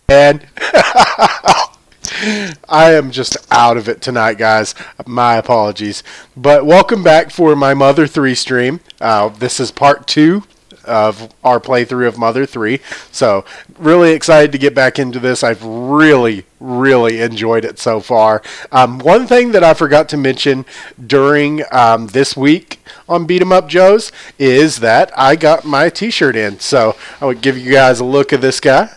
And I am just out of it tonight, guys. My apologies. But welcome back for my Mother 3 stream. This is part 2 of our playthrough of Mother 3. So, really excited to get back into this. I've really enjoyed it so far. One thing that I forgot to mention during this week on Beat 'em Up Joe's is that I got my t-shirt in. So, I would give you guys a look at this guy.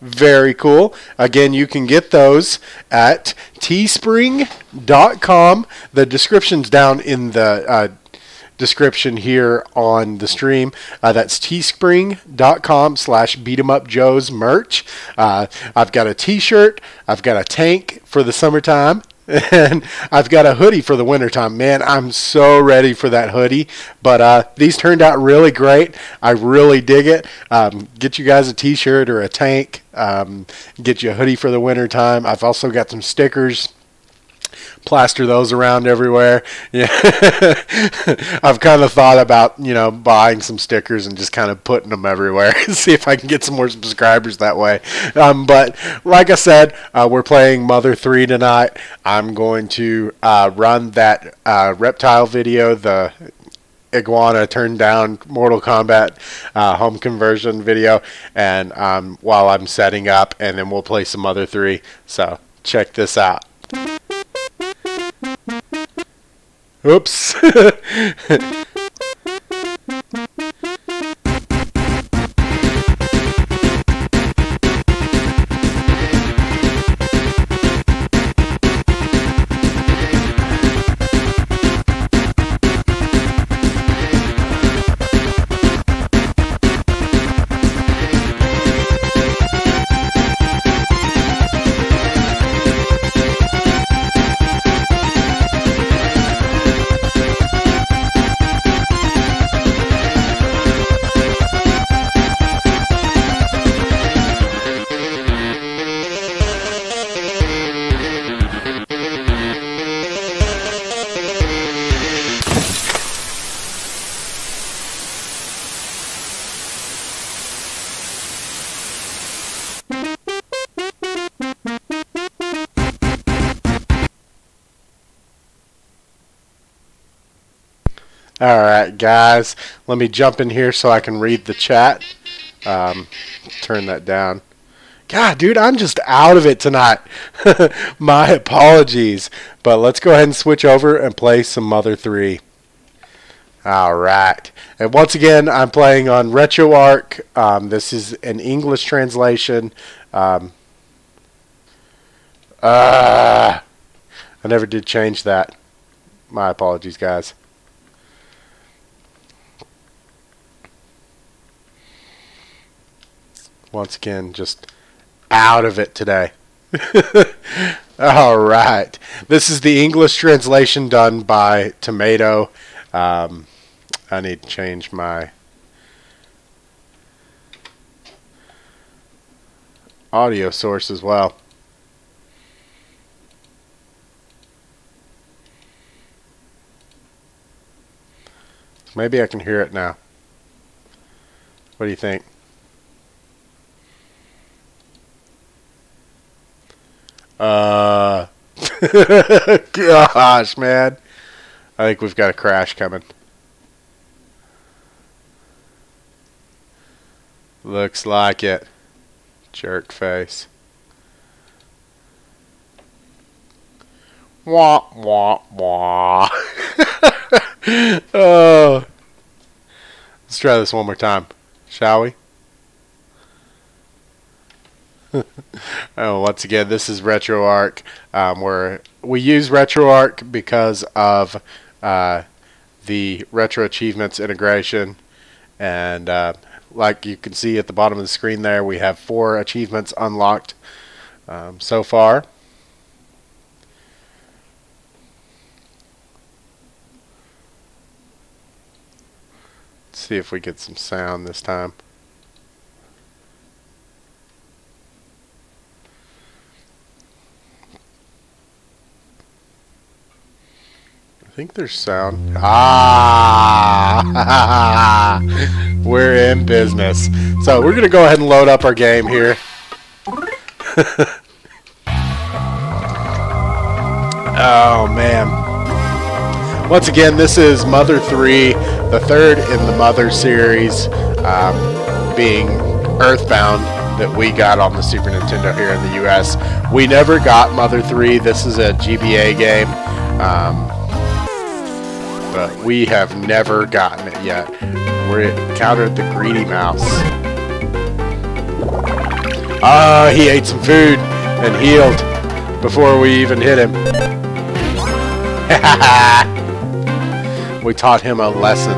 Very cool. Again, you can get those at teespring.com. The description's down in the description here on the stream. That's teespring.com/beatemupjoes merch. I've got a t-shirt. I've got a tank for the summertime. And I've got a hoodie for the wintertime. Man, I'm so ready for that hoodie. But these turned out really great. I really dig it. Get you guys a t-shirt or a tank. Get you a hoodie for the wintertime. I've also got some stickers. Plaster those around everywhere. Yeah. I've kind of thought about, buying some stickers and just kind of putting them everywhere. See if I can get some more subscribers that way. But like I said, we're playing Mother 3 tonight. I'm going to run that reptile video, the iguana turned down Mortal Kombat home conversion video, and while I'm setting up, and then we'll play some Mother 3. So check this out. Oops. Alright guys, let me jump in here so I can read the chat. Turn that down. God, dude, I'm just out of it tonight. My apologies. But let's go ahead and switch over and play some Mother 3. Alright. And once again, I'm playing on RetroArch. This is an English translation. I never did change that. My apologies, guys. Once again, just out of it today. All right. This is the English translation done by Tomato. I need to change my audio source as well. Maybe I can hear it now. What do you think? Gosh, man. I think we've got a crash coming. Looks like it. Jerk face. Wah, wah, wah. Oh. Let's try this one more time, shall we? Oh, once again, this is RetroArch. Where we use RetroArch because of the Retro Achievements integration, and like you can see at the bottom of the screen there, we have 4 achievements unlocked so far. Let's see if we get some sound this time. I think there's sound. Ah! We're in business. So we're going to go ahead and load up our game here. Oh, man. Once again, this is Mother 3, the third in the Mother series, being Earthbound, that we got on the Super Nintendo here in the US. We never got Mother 3. This is a GBA game, but we have never gotten it yet. We encountered the greedy mouse. Ah, he ate some food and healed before we even hit him. We taught him a lesson.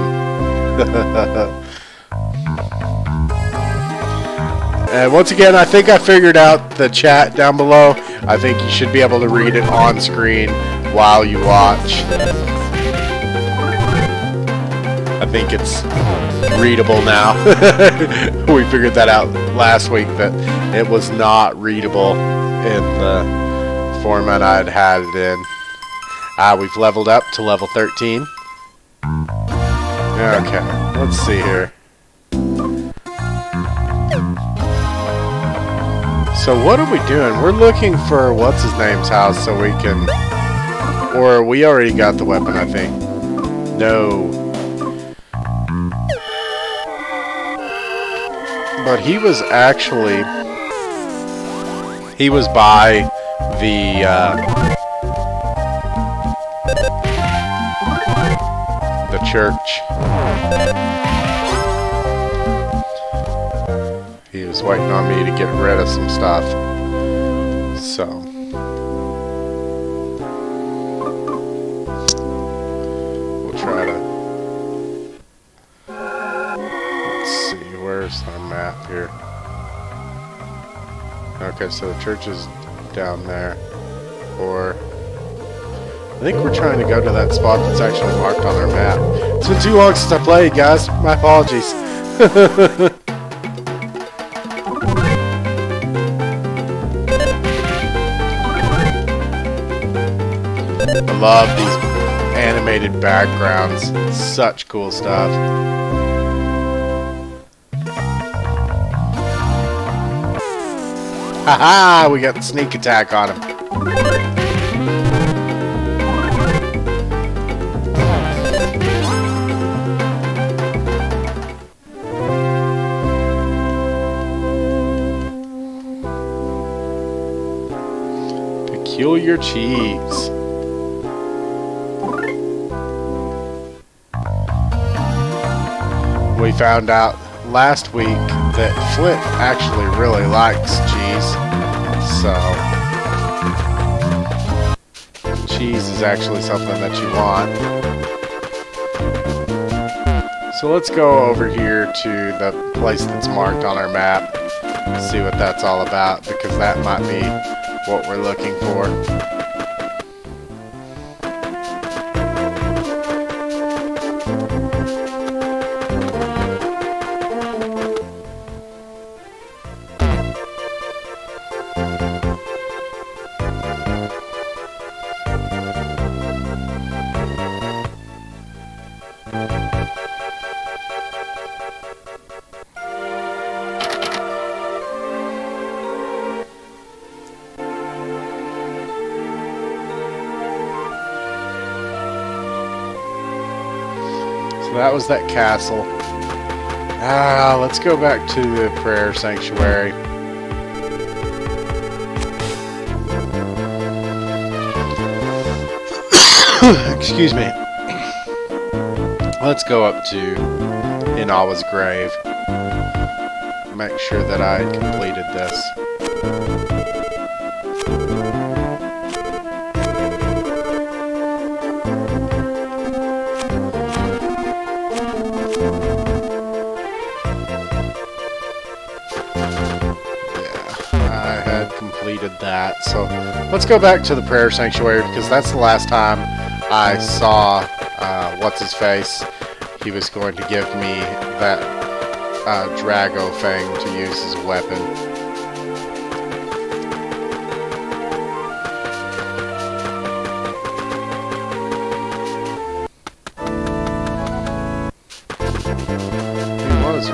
And once again, I think I figured out the chat down below. I think you should be able to read it on screen while you watch. I think it's readable now. We figured that out last week, that it was not readable in the format I'd had it in. We've leveled up to level 13. Okay, let's see here. So what are we doing? We're looking for what's-his-name's house so we can... Or we already got the weapon, I think. No. But he was actually... He was by the church. He was waiting on me to get rid of some stuff. So we'll try to... Let's see, where's our map here? Okay, so the church is down there. Or I think we're trying to go to that spot that's actually marked on our map. It's been too long since I played, guys. My apologies. I love these animated backgrounds. Such cool stuff. Haha! We got the sneak attack on him. Peculiar cheese. We found out last week that Flint actually really likes cheese, so cheese is actually something that you want. So let's go over here to the place that's marked on our map, see what that's all about, because that might be what we're looking for. That was that castle. Let's go back to the prayer sanctuary. Excuse me. Let's go up to Inawa's grave. Make sure that I completed this. Completed that, so let's go back to the prayer sanctuary, because that's the last time I saw what's-his-face. He was going to give me that Drago thing to use as a weapon. He was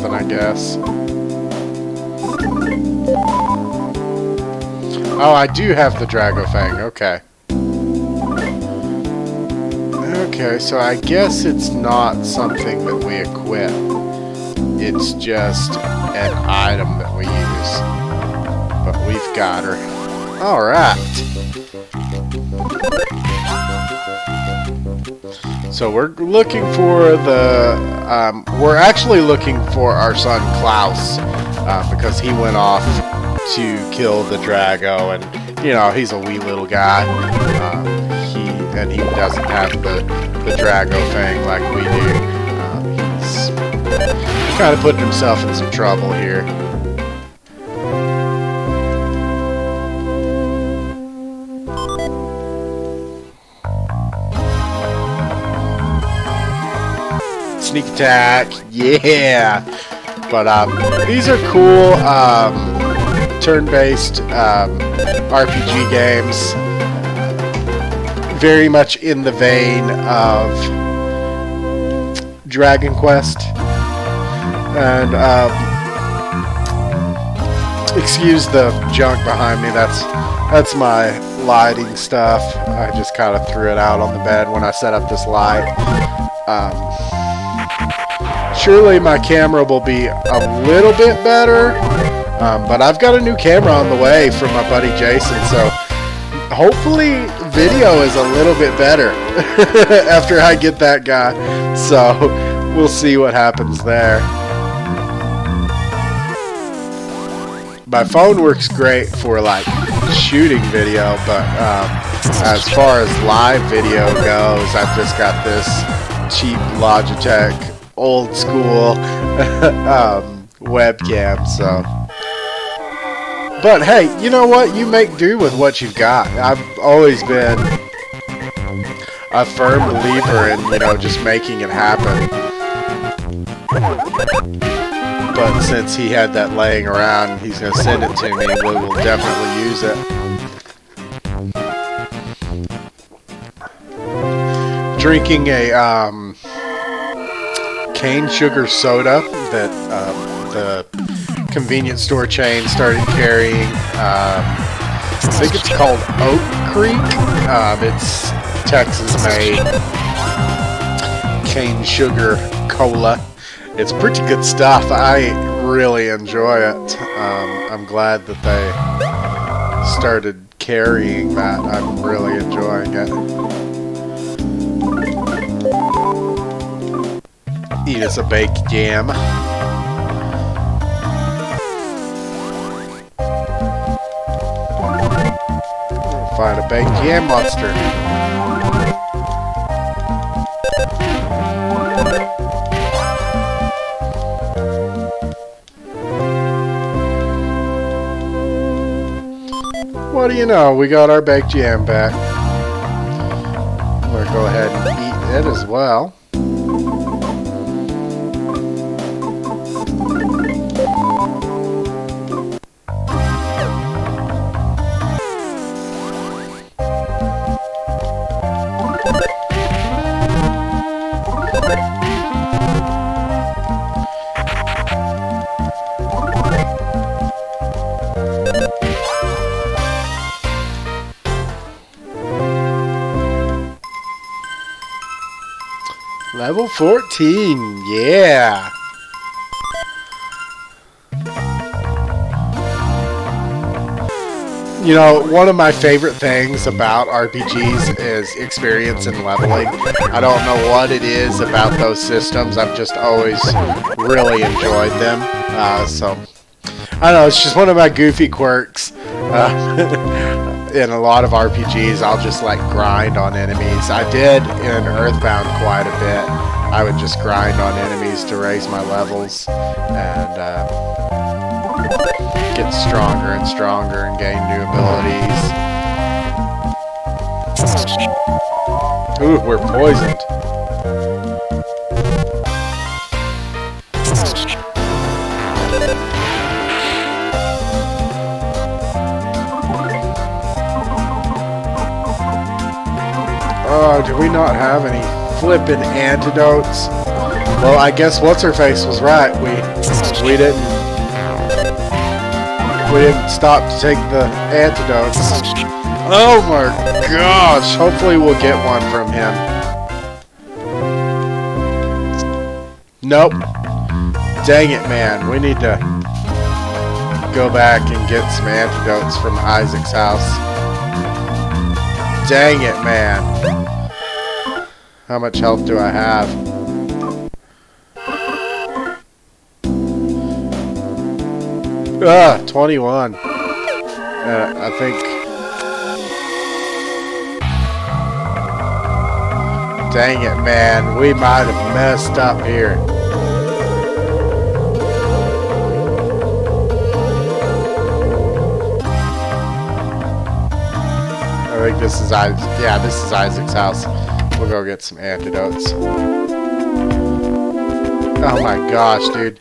something, I guess. Oh, I do have the Dragofang. Okay. Okay, so I guess it's not something that we equip. It's just an item that we use. But we've got her. Alright. So we're looking for the... we're actually looking for our son Klaus. Because he went off to kill the Drago. And, you know, he's a wee little guy. He doesn't have the Dragofang like we do. He's kind of putting himself in some trouble here. Sneak attack, yeah! But these are cool turn-based RPG games. Very much in the vein of Dragon Quest. And excuse the junk behind me. That's my lighting stuff. I just kind of threw it out on the bed when I set up this light. Surely my camera will be a little bit better, but I've got a new camera on the way from my buddy Jason, so hopefully video is a little bit better after I get that guy. So we'll see what happens there. My phone works great for like shooting video, but as far as live video goes, I've just got this cheap Logitech old school webcam. So, but hey, you know what? You make do with what you've got. I've always been a firm believer in, you know, just making it happen. But since he had that laying around, he's going to send it to me. We will definitely use it. Drinking a cane sugar soda that the convenience store chain started carrying. I think it's called Oak Creek. It's Texas-made cane sugar cola. It's pretty good stuff. I really enjoy it. I'm glad that they started carrying that. I'm really enjoying it. Eat us a baked yam. Find a baked yam monster. What do you know? We got our baked yam back. I'm gonna go ahead and eat it as well. Level 14, yeah! You know, one of my favorite things about RPGs is experience and leveling. I don't know what it is about those systems. I've just always really enjoyed them. So, I don't know, it's just one of my goofy quirks. In a lot of RPGs, I'll just like grind on enemies. I did in Earthbound quite a bit. I would just grind on enemies to raise my levels and get stronger and stronger and gain new abilities. Ooh, we're poisoned. Oh, do we not have any flippin' antidotes? Well, I guess what's-her-face was right. We didn't stop to take the antidotes. Oh my gosh! Hopefully we'll get one from him. Nope. Dang it, man. We need to go back and get some antidotes from Isaac's house. Dang it, man. How much health do I have? 21. I think... Dang it, man. We might have messed up here. I think this is Isaac. Yeah, this is Isaac's house. We'll go get some antidotes. Oh my gosh, dude.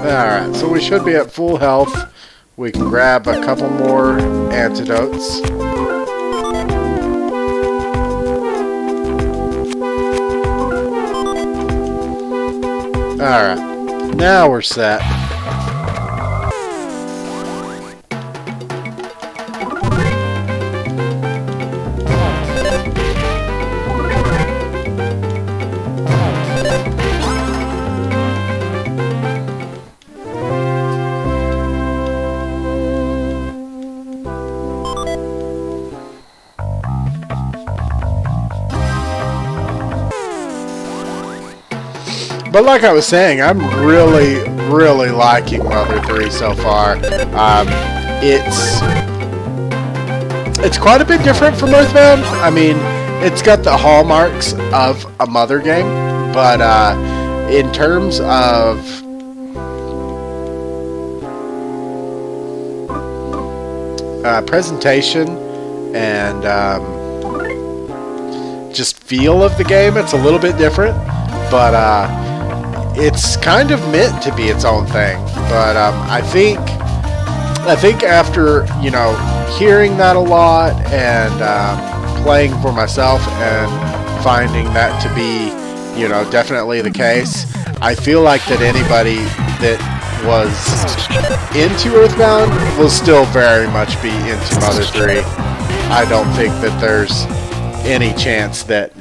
Alright, so we should be at full health. We can grab a couple more antidotes. Alright, now we're set. But like I was saying, I'm really liking Mother 3 so far. It's quite a bit different from Earthbound. I mean, it's got the hallmarks of a Mother game, but in terms of presentation and just feel of the game, it's a little bit different. But it's kind of meant to be its own thing. But I think after, you know, hearing that a lot and playing for myself and finding that to be, you know, definitely the case, I feel like that anybody that was into Earthbound will still very much be into Mother 3. I don't think that there's any chance that,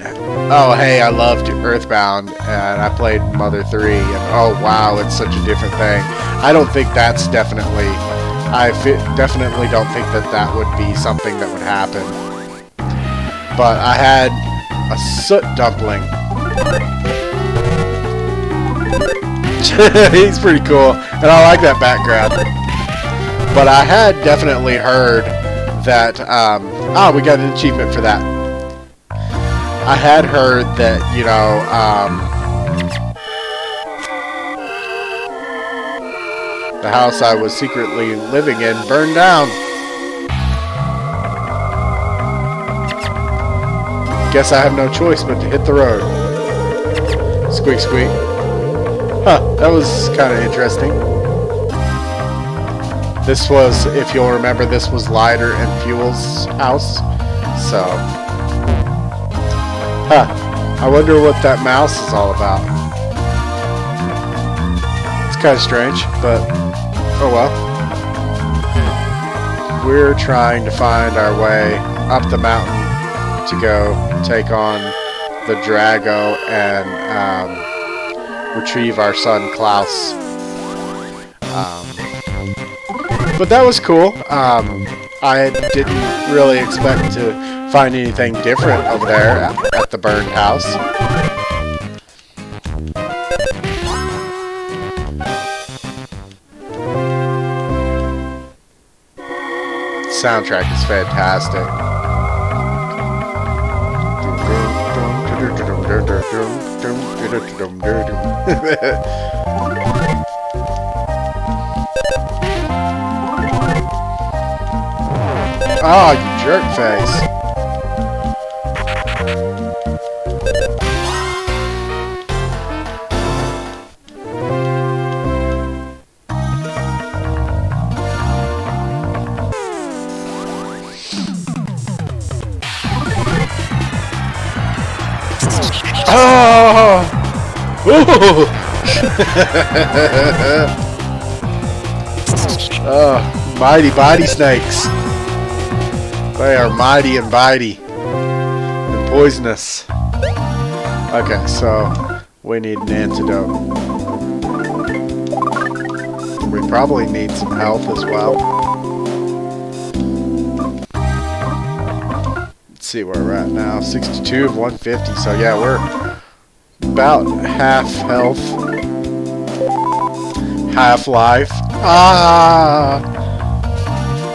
oh hey, I loved Earthbound and I played Mother 3 and oh wow, it's such a different thing. I don't think that's definitely, definitely don't think that that would be something that would happen. But I had a soot dumpling. He's pretty cool and I like that background. But I had definitely heard that, we got an achievement for that. I had heard that, you know, the house I was secretly living in burned down. Guess I have no choice but to hit the road. Squeak, squeak. Huh, that was kind of interesting. This was, if you'll remember, this was Lighter and Fuel's house. So... Huh. I wonder what that mouse is all about. It's kind of strange, but oh well. We're trying to find our way up the mountain to go take on the Drago and retrieve our son Klaus. But that was cool. I didn't really expect to find anything different over there at the burned house. soundtrack is fantastic. Oh, you jerk face. Oh! Oh, mighty body snakes. They are mighty and bitey and poisonous. Okay, so we need an antidote. We probably need some health as well. Let's see where we're at now. 62 of 150. So yeah, we're about half health, half life. Ah!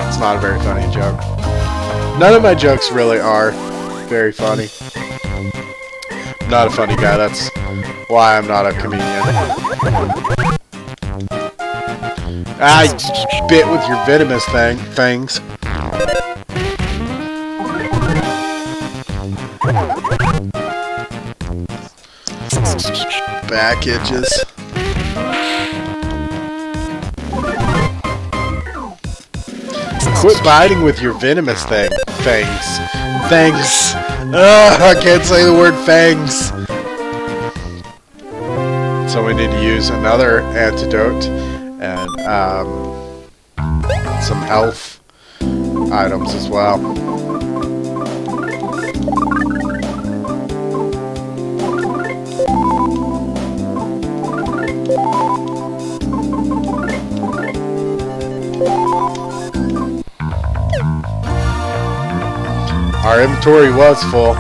It's not a very funny joke. None of my jokes really are very funny. I'm not a funny guy. That's why I'm not a comedian. Ah, you bit with your venomous things. Back itches. Quit biting with your venomous things. Fangs. Ugh, I can't say the word fangs. So we need to use another antidote and some health items as well. Our inventory was full.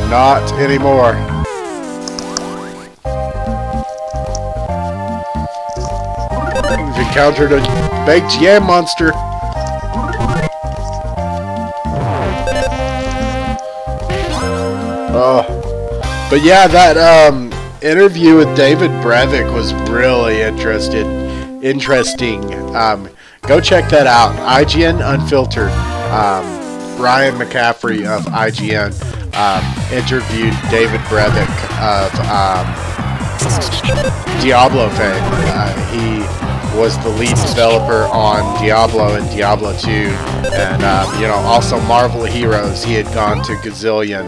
Not anymore. We've encountered a baked yam monster. Oh. But yeah, that interview with David Brevik was really interesting. Go check that out. IGN Unfiltered. Ryan McCaffrey of IGN interviewed David Brevik of Diablo fame. He was the lead developer on Diablo and Diablo 2, and you know, also Marvel Heroes. He had gone to Gazillion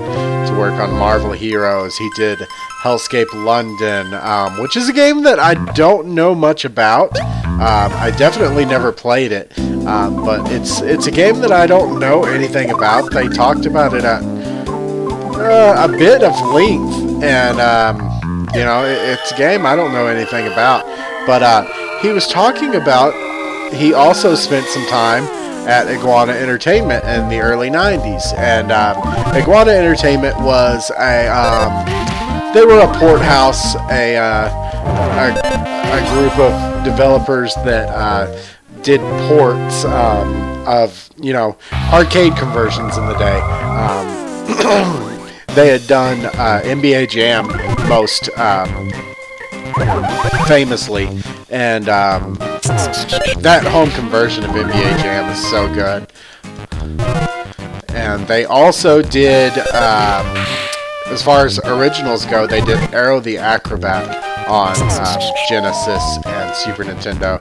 to work on Marvel Heroes. He did Hellscape London, which is a game that I don't know much about. I definitely never played it, but it's a game that I don't know anything about. They talked about it at a bit of length, and you know, it's a game I don't know anything about. But he was talking about, he also spent some time at Iguana Entertainment in the early 90s, and Iguana Entertainment was they were a port house, a group of developers that did ports of, you know, arcade conversions in the day. They had done NBA Jam most famously, and that home conversion of NBA Jam is so good. And they also did, as far as originals go, they did Aero the Acrobat on Genesis and Super Nintendo.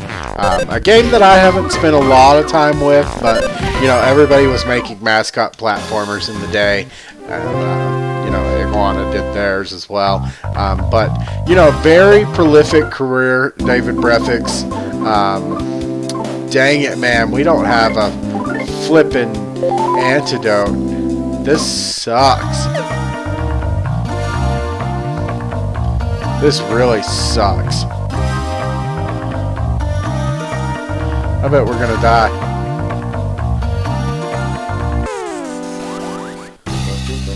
A game that I haven't spent a lot of time with, but you know, everybody was making mascot platformers in the day, and you know, Iguana did theirs as well. But you know, very prolific career, David Brevik's. Dang it, man, we don't have a flippin' antidote. This sucks. This really sucks. I bet we're gonna die.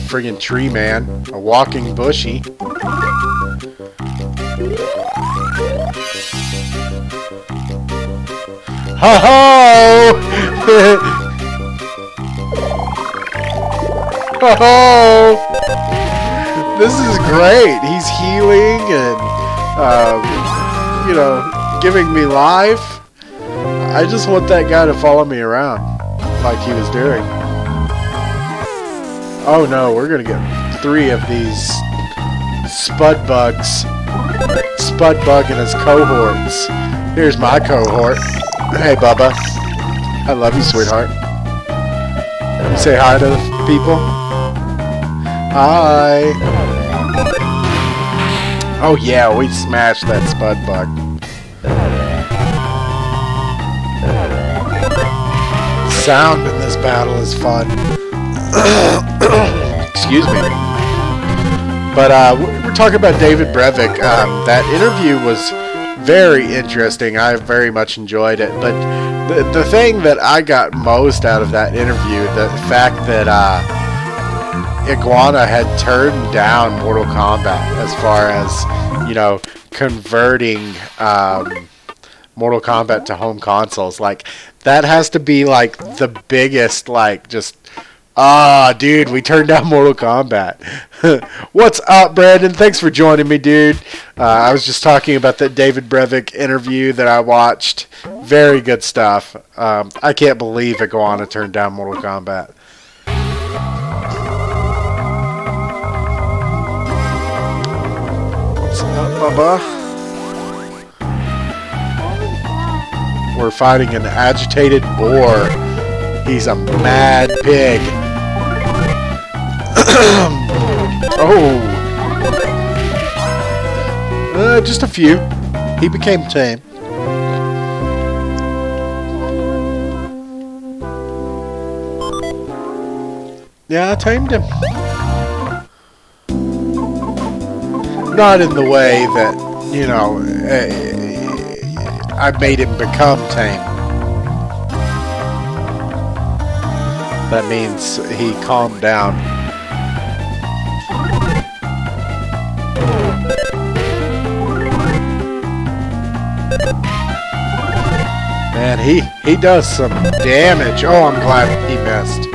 Friggin' tree man. A walking bushy. Ho ho! Oh, this is great. He's healing and, you know, giving me life. I just want that guy to follow me around like he was doing. Oh no, we're gonna get 3 of these spud bugs. Spud bug and his cohorts. Here's my cohort. Hey Bubba. I love you, sweetheart. Say hi to the people. Hi. Oh yeah, we smashed that spud bug. Sound in this battle is fun. Excuse me. But we're talking about David Brevik. That interview was very interesting. I very much enjoyed it. But the thing that I got most out of that interview, the fact that Iguana had turned down Mortal Kombat as far as, you know, converting Mortal Kombat to home consoles. Like, that has to be like the biggest, like, just, dude, we turned down Mortal Kombat. What's up, Brandon? Thanks for joining me, dude. I was just talking about that David Brevik interview that I watched. Very good stuff. I can't believe Iguana turned down Mortal Kombat. What's up, Bubba? We're fighting an agitated boar. He's a mad pig. Oh. Just a few. He became tame. Yeah, I tamed him. Not in the way that, you know, I made him become tame. That means he calmed down. Man, he does some damage. Oh, I'm glad he missed.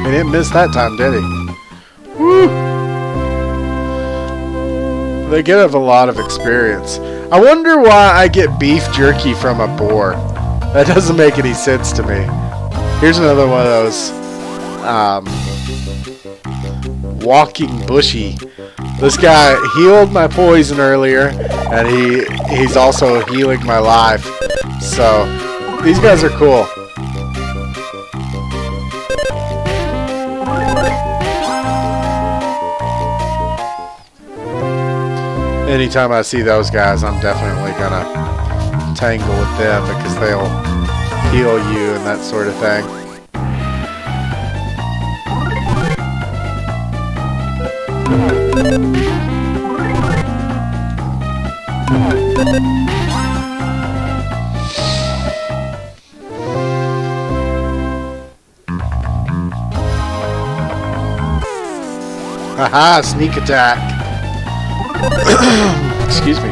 He didn't miss that time, did he? Woo! They get a lot of experience. I wonder why I get beef jerky from a boar. That doesn't make any sense to me. Here's another one of those walking bushy. This guy healed my poison earlier, and he's also healing my life. So these guys are cool. Anytime I see those guys, I'm definitely gonna tangle with them because they'll heal you and that sort of thing. Haha, sneak attack. Excuse me.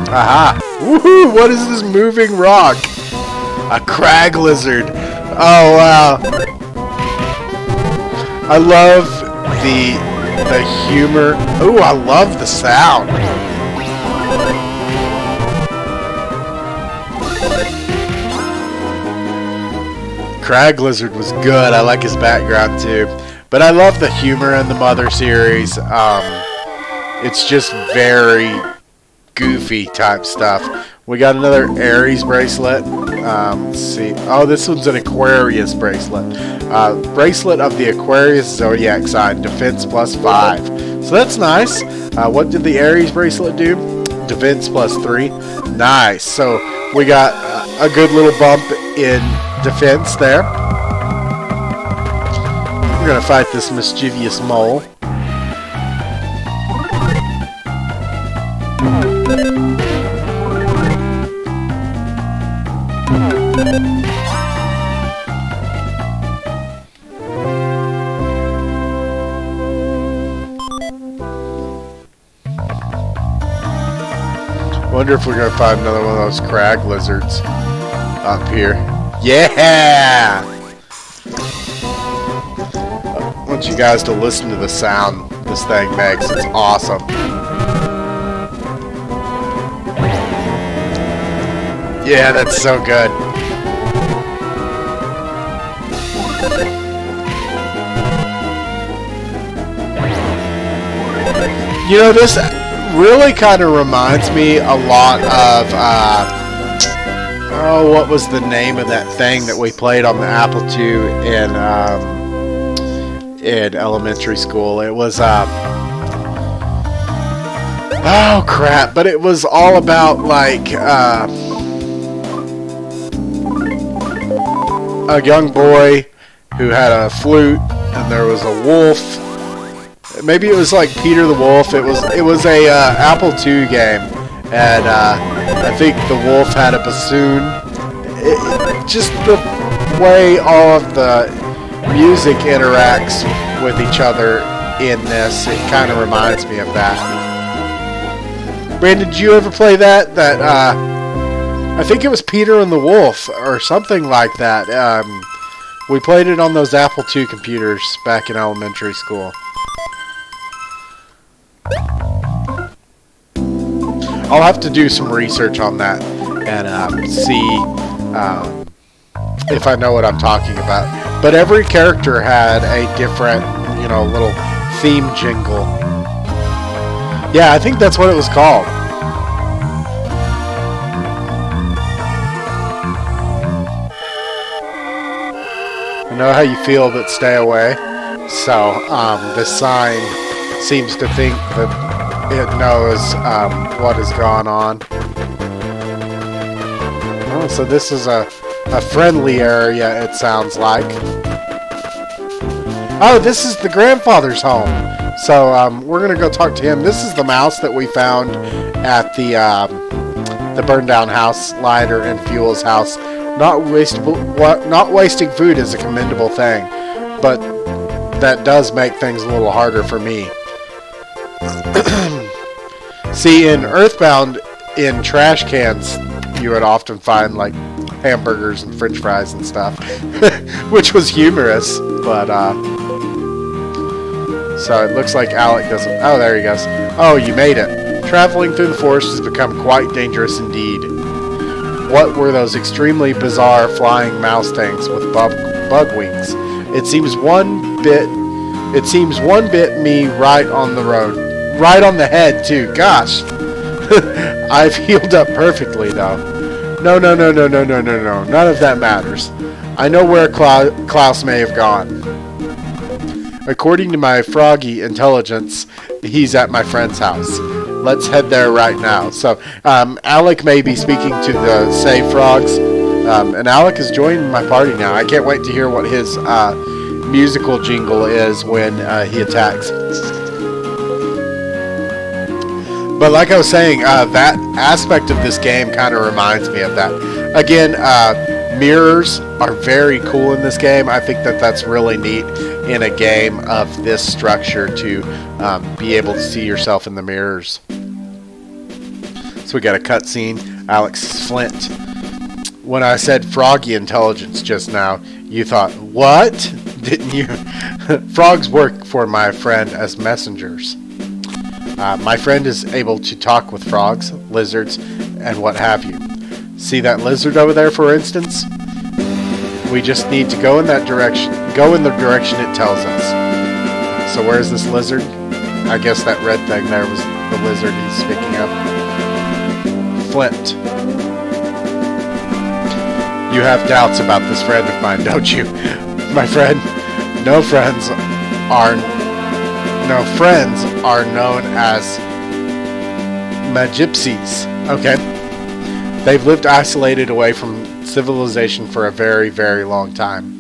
Aha! Woohoo! What is this moving rock? A crag lizard. Oh wow! I love the humor. Ooh, I love the sound. Crag Lizard was good. I like his background too. But I love the humor in the Mother series. It's just very goofy type stuff. We got another Aries bracelet. Let's see. Oh, this one's an Aquarius bracelet. Bracelet of the Aquarius zodiac sign. Defense +5. So that's nice. What did the Aries bracelet do? Defense +3. Nice. So we got a good little bump in defense there. We're gonna fight this mischievous mole. Wonder if we're gonna find another one of those crag lizards up here. Yeah! I want you guys to listen to the sound this thing makes. It's awesome. Yeah, that's so good. You know, this really kind of reminds me a lot of, oh, what was the name of that thing that we played on the Apple II in elementary school? It was, oh crap, but it was all about, like, a young boy who had a flute, and there was a wolf. Maybe it was like Peter the Wolf. It was a Apple II game, and I think the wolf had a bassoon. Just the way all of the music interacts with each other in this, it kind of reminds me of that. Brandon, did you ever play that? I think it was Peter and the Wolf or something like that. We played it on those Apple II computers back in elementary school. I'll have to do some research on that and see if I know what I'm talking about. But every character had a different, you know, little theme jingle. Yeah, I think that's what it was called. I know how you feel, but stay away. So, this sign seems to think that it knows what has gone on. Oh, so this is a friendly area, it sounds like. Oh, this is the grandfather's home. So we're going to go talk to him. This is the mouse that we found at the burned down house, Lighter and Fuel's house. Not wasting food is a commendable thing, but that does make things a little harder for me. See, in Earthbound, in trash cans, you would often find, like, hamburgers and french fries and stuff, which was humorous, but, so it looks like Alec doesn't... Oh, there he goes. Oh, you made it. Traveling through the forest has become quite dangerous indeed. What were those extremely bizarre flying mouse tanks with bug wings? It seems one bit me right on the road. Right on the head, too. Gosh. I've healed up perfectly, though. No. None of that matters. I know where Klaus may have gone. According to my froggy intelligence, he's at my friend's house. Let's head there right now. So, Alec may be speaking to the Save Frogs. And Alec is joining my party now. I can't wait to hear what his musical jingle is when he attacks. But like I was saying, that aspect of this game kind of reminds me of that. Again, mirrors are very cool in this game. I think that that's really neat in a game of this structure to be able to see yourself in the mirrors. So we got a cutscene. Alex Flint. When I said froggy intelligence just now, you thought, what? Didn't you? Frogs work for my friend as messengers. My friend is able to talk with frogs, lizards, and what have you. See that lizard over there, for instance? We just need to go in that direction. Go in the direction it tells us. So where's this lizard? I guess that red thing there was the lizard he's speaking of. Flint. You have doubts about this friend of mine, don't you? My friend, no friends are known as Magypsies. Okay. They've lived isolated away from civilization for a very, very long time.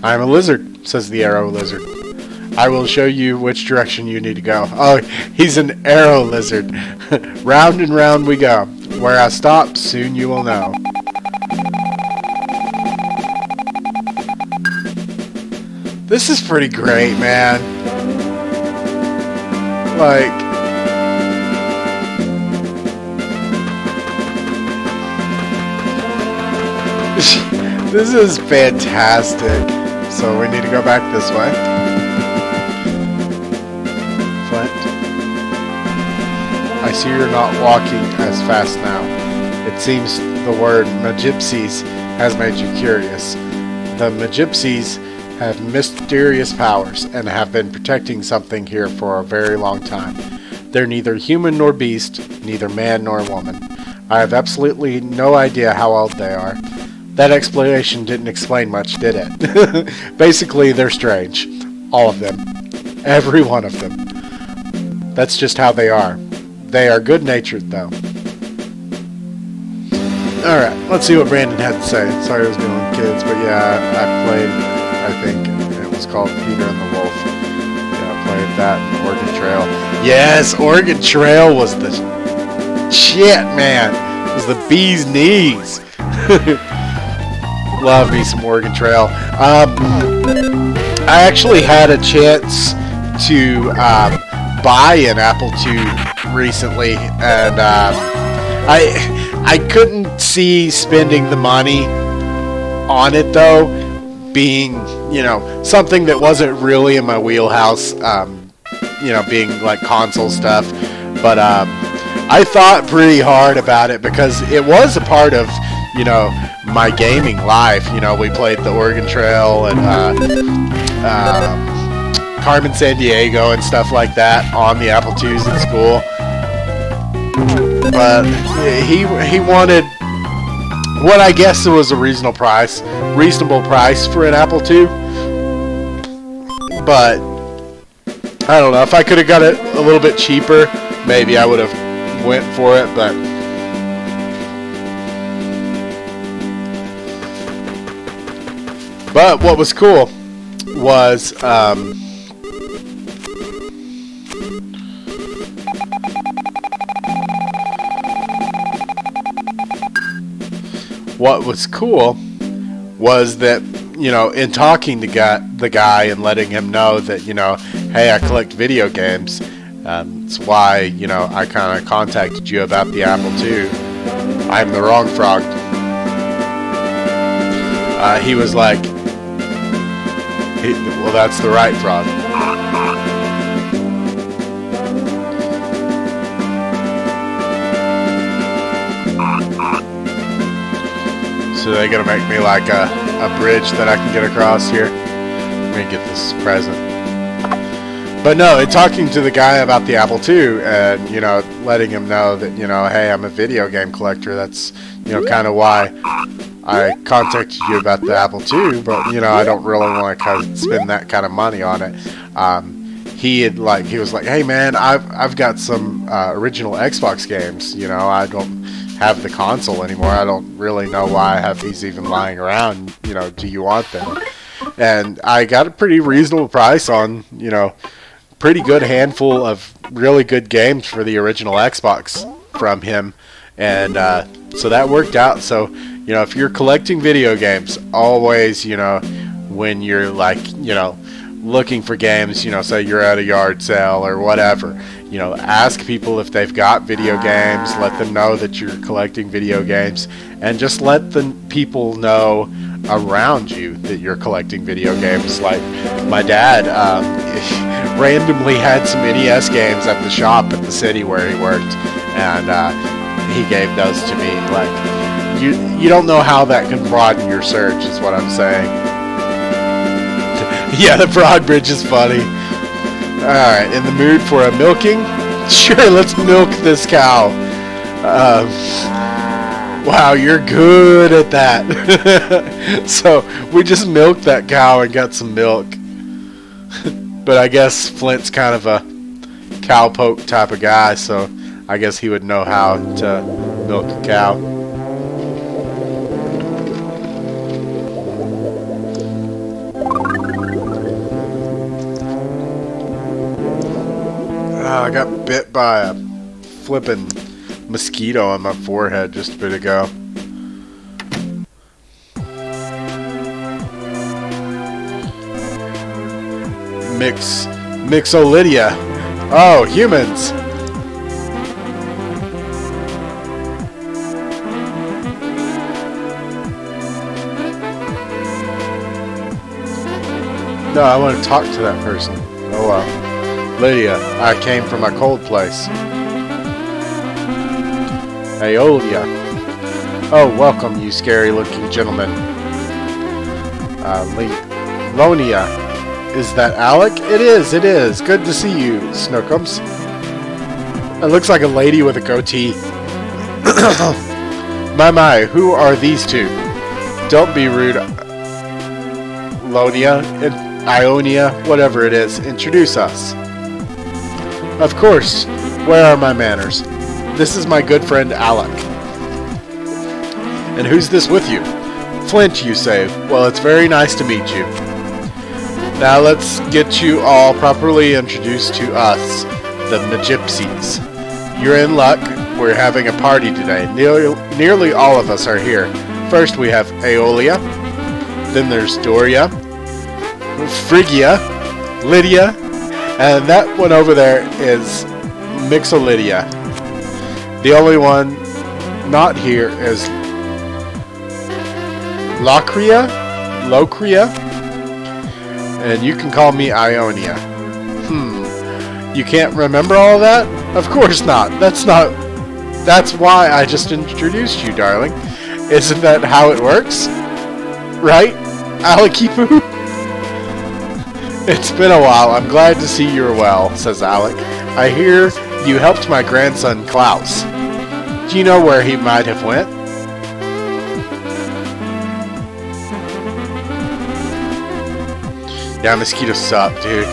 I'm a lizard, says the arrow lizard. I will show you which direction you need to go. Oh, he's an arrow lizard. Round and round we go. Where I stop, soon you will know. This is pretty great, man. Like, this is fantastic. So we need to go back this way. Flint, I see you're not walking as fast now. It seems the word Magypsies has made you curious. The Magypsies have mysterious powers and have been protecting something here for a very long time. They're neither human nor beast, neither man nor woman. I have absolutely no idea how old they are. That explanation didn't explain much, did it? Basically, they're strange. All of them. Every one of them. That's just how they are. They are good-natured, though. Alright, let's see what Brandon had to say. Sorry I was doing kids, but yeah, I played, I think, it was called Peter and the Wolf. Yeah, I played that, Oregon Trail. Yes, Oregon Trail was the shit, man. It was the bee's knees. Love me some Oregon Trail. I actually had a chance to buy an Apple II recently, and I couldn't see spending the money on it, though, being, you know, something that wasn't really in my wheelhouse, you know, being like console stuff. But I thought pretty hard about it because it was a part of, you know, my gaming life. You know, we played the Oregon Trail and Carmen Sandiego and stuff like that on the Apple IIs in school. But he wanted what I guess was a reasonable price for an Apple II. But I don't know, if I could have got it a little bit cheaper, maybe I would have went for it. But what was cool was that, you know, in talking to the guy and letting him know that, you know, hey, I collect video games. It's why, you know, I kind of contacted you about the Apple II. I'm the wrong frog. He was like, well, that's the right frog. So they're gonna make me like a bridge that I can get across here. Let me get this present. But no, talking to the guy about the Apple II and, you know, letting him know that, you know, hey, I'm a video game collector. That's, you know, kind of why I contacted you about the Apple II, but, you know, I don't really want to spend that kind of money on it. He was like, hey man, I've got some original Xbox games. You know, I don't have the console anymore. I don't really know why I have these even lying around. You know, do you want them? And I got a pretty reasonable price on, you know, pretty good handful of really good games for the original Xbox from him. And so that worked out. So, you know, if you're collecting video games, always, you know, when you're like, you know, looking for games, you know, say you're at a yard sale or whatever, you know, ask people if they've got video games, let them know that you're collecting video games, and just let the people know around you that you're collecting video games. Like my dad randomly had some NES games at the shop at the city where he worked, and he gave those to me. Like, you don't know how that can broaden your search, is what I'm saying. Yeah, the frog bridge is funny. Alright, in the mood for a milking? Sure, let's milk this cow. Wow, you're good at that. So, we just milked that cow and got some milk. But I guess Flint's kind of a cowpoke type of guy, so I guess he would know how to milk a cow. I got bit by a flippin' mosquito on my forehead just a bit ago. Mixolydia Oh, humans! No, I want to talk to that person. Oh well. Lydia, I came from a cold place. Aeolia. Oh, welcome, you scary-looking gentleman. Lonia. Is that Alec? It is, it is. Good to see you, Snookums. It looks like a lady with a goatee. My, who are these two? Don't be rude, Lonia, Ionia, whatever it is. Introduce us. Of course. Where are my manners? This is my good friend Alec. And who's this with you? Flint, you say. Well, it's very nice to meet you. Now let's get you all properly introduced to us, the Magypsies. You're in luck. We're having a party today. Nearly all of us are here. First we have Aeolia. Then there's Doria. Phrygia. Lydia. And that one over there is Mixolydia. The only one not here is Locria. And you can call me Ionia. You can't remember all that? Of course not. That's why I just introduced you, darling. Isn't that how it works? Right, Alekipu? It's been a while. I'm glad to see you're well, says Alec. I hear you helped my grandson Klaus. Do you know where he might have went? Yeah, mosquitoes suck, dude.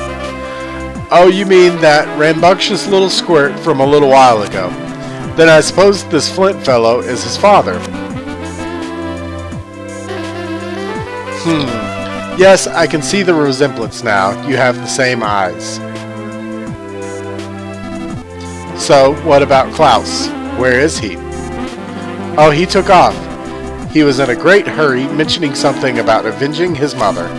Oh, you mean that rambunctious little squirt from a little while ago. Then I suppose this Flint fellow is his father. Yes, I can see the resemblance now. You have the same eyes. So, what about Klaus? Where is he? Oh, he took off. He was in a great hurry, mentioning something about avenging his mother.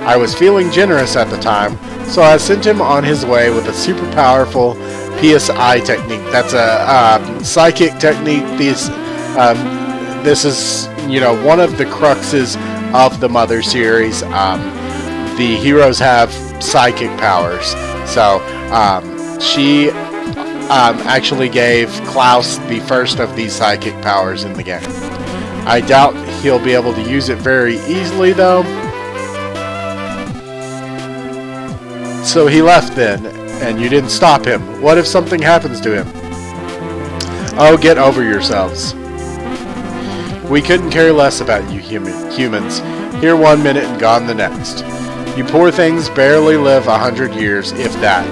I was feeling generous at the time, so I sent him on his way with a super powerful PSI technique. That's a psychic technique. This is, one of the cruxes of the Mother series. The heroes have psychic powers. So she actually gave Klaus the first of these psychic powers in the game. I doubt he'll be able to use it very easily, though. So he left then, and you didn't stop him. What if something happens to him? Oh, get over yourselves. We couldn't care less about you humans. Here 1 minute and gone the next. You poor things barely live 100 years, if that.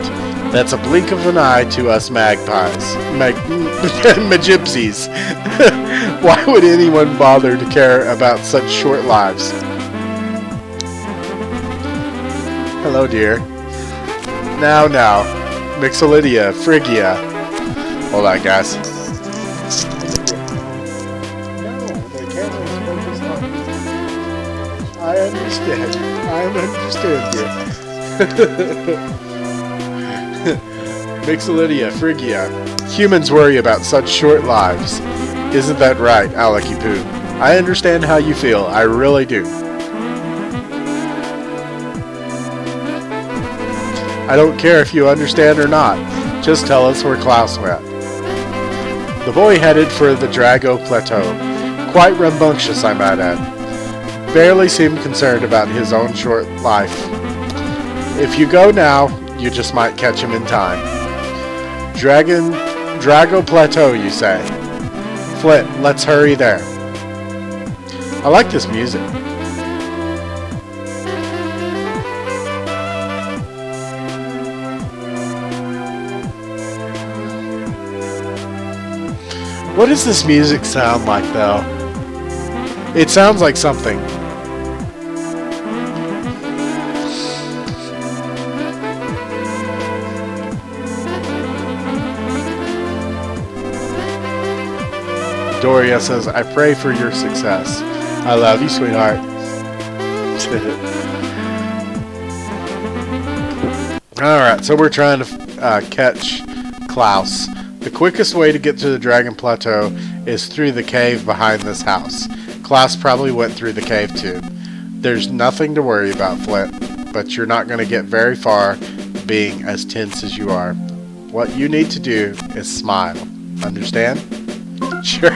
That's a blink of an eye to us magpies. Magypsies. Why would anyone bother to care about such short lives? Hello, dear. Now, Mixolydia, Phrygia. Hold on, guys. No, the camera is focused on me. I understand. I understand you. Mixolydia, Phrygia. Humans worry about such short lives. Isn't that right, Alekipu? I understand how you feel. I really do. I don't care if you understand or not. Just tell us where Klaus went. The boy headed for the Drago Plateau. Quite rambunctious, I might add. Barely seemed concerned about his own short life. If you go now, you just might catch him in time. Drago Plateau, you say? Flint, let's hurry there. I like this music. What does this music sound like, though? It sounds like something. Doria says, I pray for your success. I love you, sweetheart. Alright, so we're trying to catch Klaus. The quickest way to get to the Dragon Plateau is through the cave behind this house. Klaus probably went through the cave too. There's nothing to worry about, Flint, but you're not going to get very far being as tense as you are. What you need to do is smile. Understand? Sure.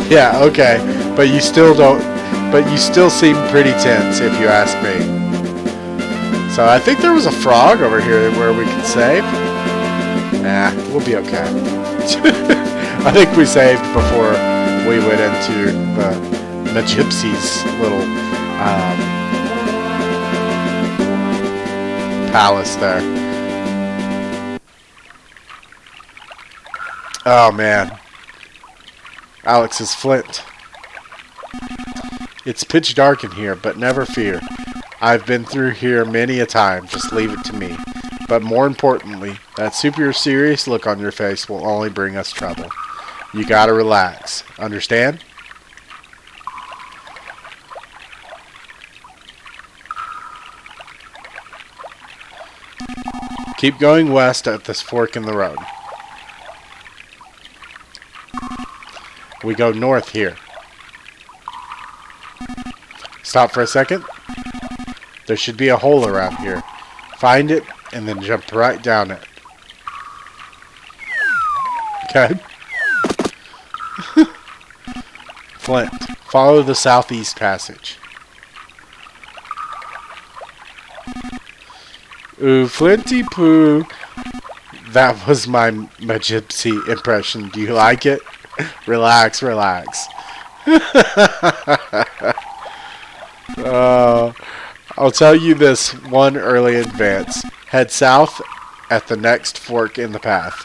Yeah, okay. But you still seem pretty tense if you ask me. So I think there was a frog over here where we could save. Nah, we'll be okay. I think we saved before we went into the gypsy's little palace there. Oh man. Alex is Flint. It's pitch dark in here, but never fear. I've been through here many a time. Just leave it to me. But more importantly, that super serious look on your face will only bring us trouble. You gotta relax. Understand? Keep going west at this fork in the road. We go north here. Stop for a second. There should be a hole around here. Find it and then jump right down it. Okay. Flint, follow the southeast passage. Ooh, Flinty Poo. That was my gypsy impression. Do you like it? Relax, relax. I'll tell you this one early advance. Head south at the next fork in the path.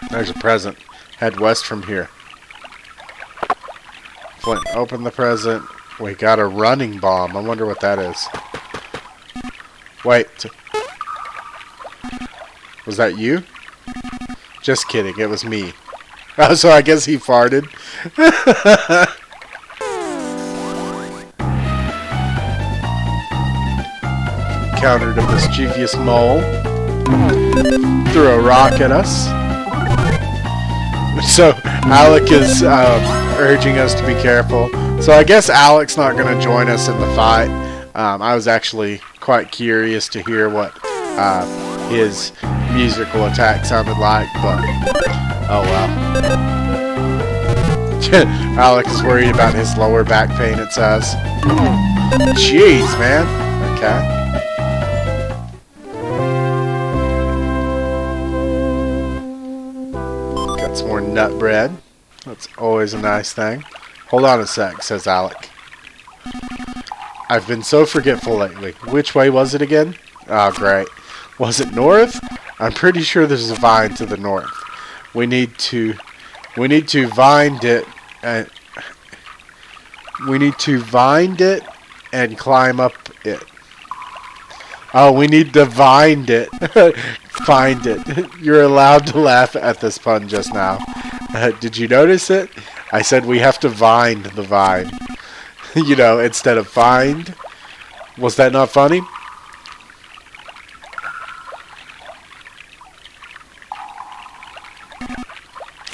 There's a present. Head west from here. Flint, open the present. We got a running bomb. I wonder what that is. Wait. Was that you? Just kidding. It was me. Oh, so I guess he farted. Encountered a mischievous mole. Threw a rock at us. So Alec is urging us to be careful. So I guess Alec's not going to join us in the fight. I was actually quite curious to hear what his musical attack sounded like, but oh well. Alec is worried about his lower back pain, it says. Jeez, man. Okay. Got some more nut bread. That's always a nice thing. Hold on a sec, says Alec. I've been so forgetful lately. Which way was it again? Oh, great. Was it north? I'm pretty sure there's a vine to the north. We need to find it and and climb up it. Oh, we need to find it. Find it. You're allowed to laugh at this pun just now. Did you notice it? I said we have to find the vine. You know, instead of find. Was that not funny?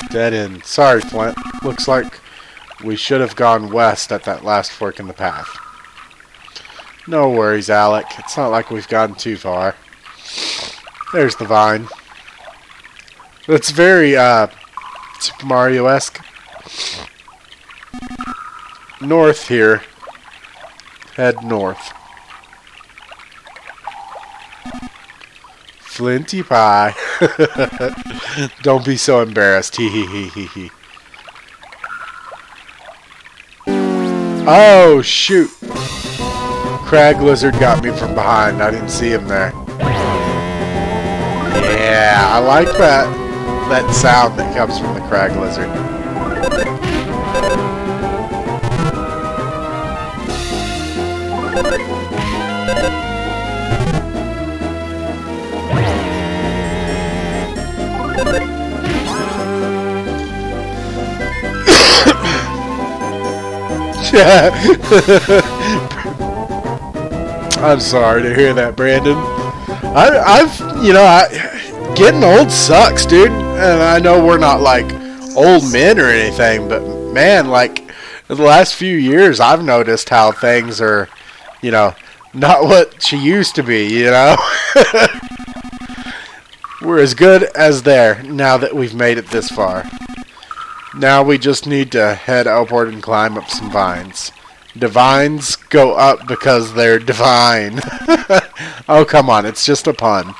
Dead end. Sorry, Flint. Looks like we should have gone west at that last fork in the path. No worries, Alec. It's not like we've gotten too far. There's the vine. It's very, Super Mario-esque. North here. Head north. Flinty pie. Don't be so embarrassed. Hee hee hee hee hee. Oh, shoot. Crag lizard got me from behind. I didn't see him there. Yeah, I like that sound that comes from the crag lizard. I'm sorry to hear that, Brandon. Getting old sucks, dude. And I know we're not like old men or anything, but man, like in the last few years, I've noticed how things are, not what she used to be, We're as good as there now that we've made it this far. Now we just need to head upward and climb up some vines. Divines go up because they're divine. Oh, come on. It's just a pun.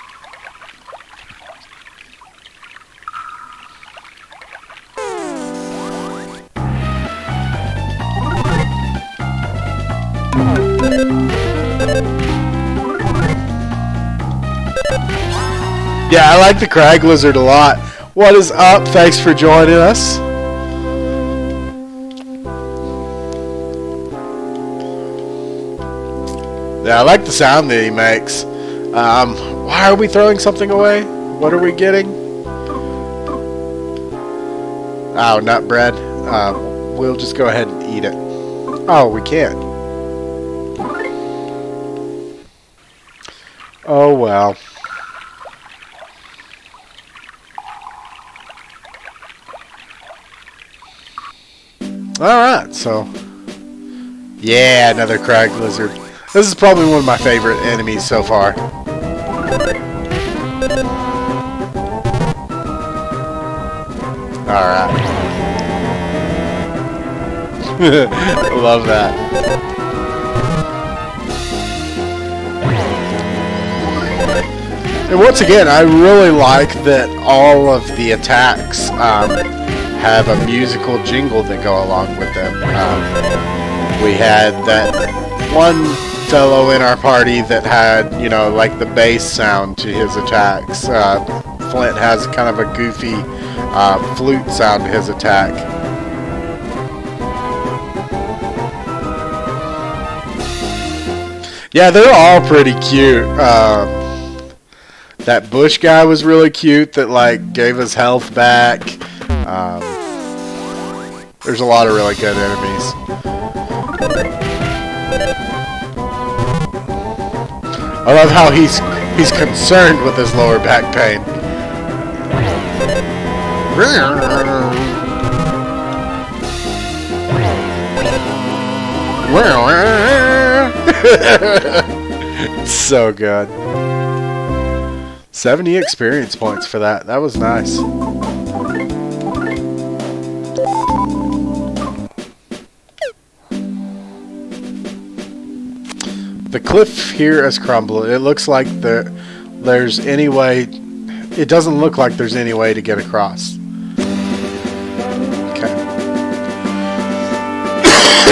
Yeah, I like the crag lizard a lot. What is up? Thanks for joining us. Yeah, I like the sound that he makes. Why are we throwing something away? What are we getting? Oh, nut bread. We'll just go ahead and eat it. Oh, we can't. Oh, well. Alright, so... yeah, another crag lizard. This is probably one of my favorite enemies so far. Alright. Love that. And once again, I really like that all of the attacks have a musical jingle that go along with them. We had that one fellow in our party that had, like the bass sound to his attacks. Flint has kind of a goofy flute sound to his attack. Yeah, they're all pretty cute. That bush guy was really cute that like gave us health back. There's a lot of really good enemies. I love how he's concerned with his lower back pain. So good. 70 experience points for that. That was nice. The cliff here is crumbling. It looks like there's any way... it doesn't look like there's any way to get across. Okay.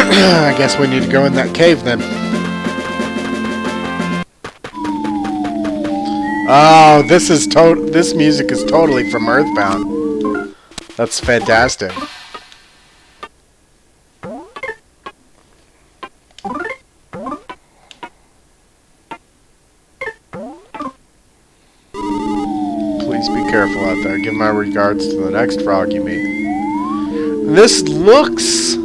I guess we need to go in that cave then. Oh, this music is totally from Earthbound. That's fantastic. Please be careful out there. Give my regards to the next frog you meet. This looks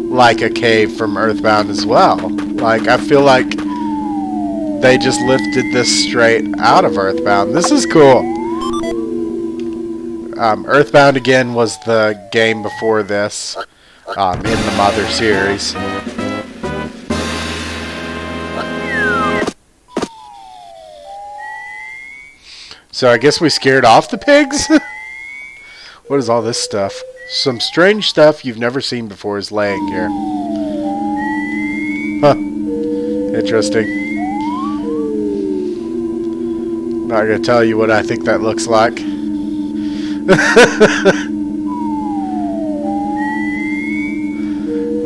like a cave from Earthbound as well. Like, I feel like they just lifted this straight out of Earthbound. This is cool. Earthbound, again, was the game before this in the Mother series. So I guess we scared off the pigs? What is all this stuff? Some strange stuff you've never seen before is laying here. Huh. Interesting. Not gonna tell you what I think that looks like.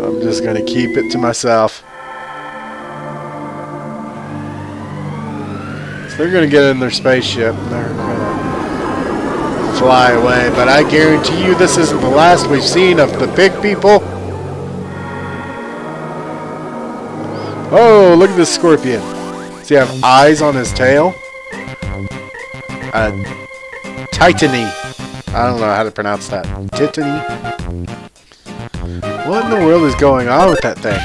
I'm just gonna keep it to myself. So they're gonna get in their spaceship and they're gonna fly away, but I guarantee you this isn't the last we've seen of the pig people. Oh, look at this scorpion. Does he have eyes on his tail? Titany. I don't know how to pronounce that. Titany. What in the world is going on with that thing?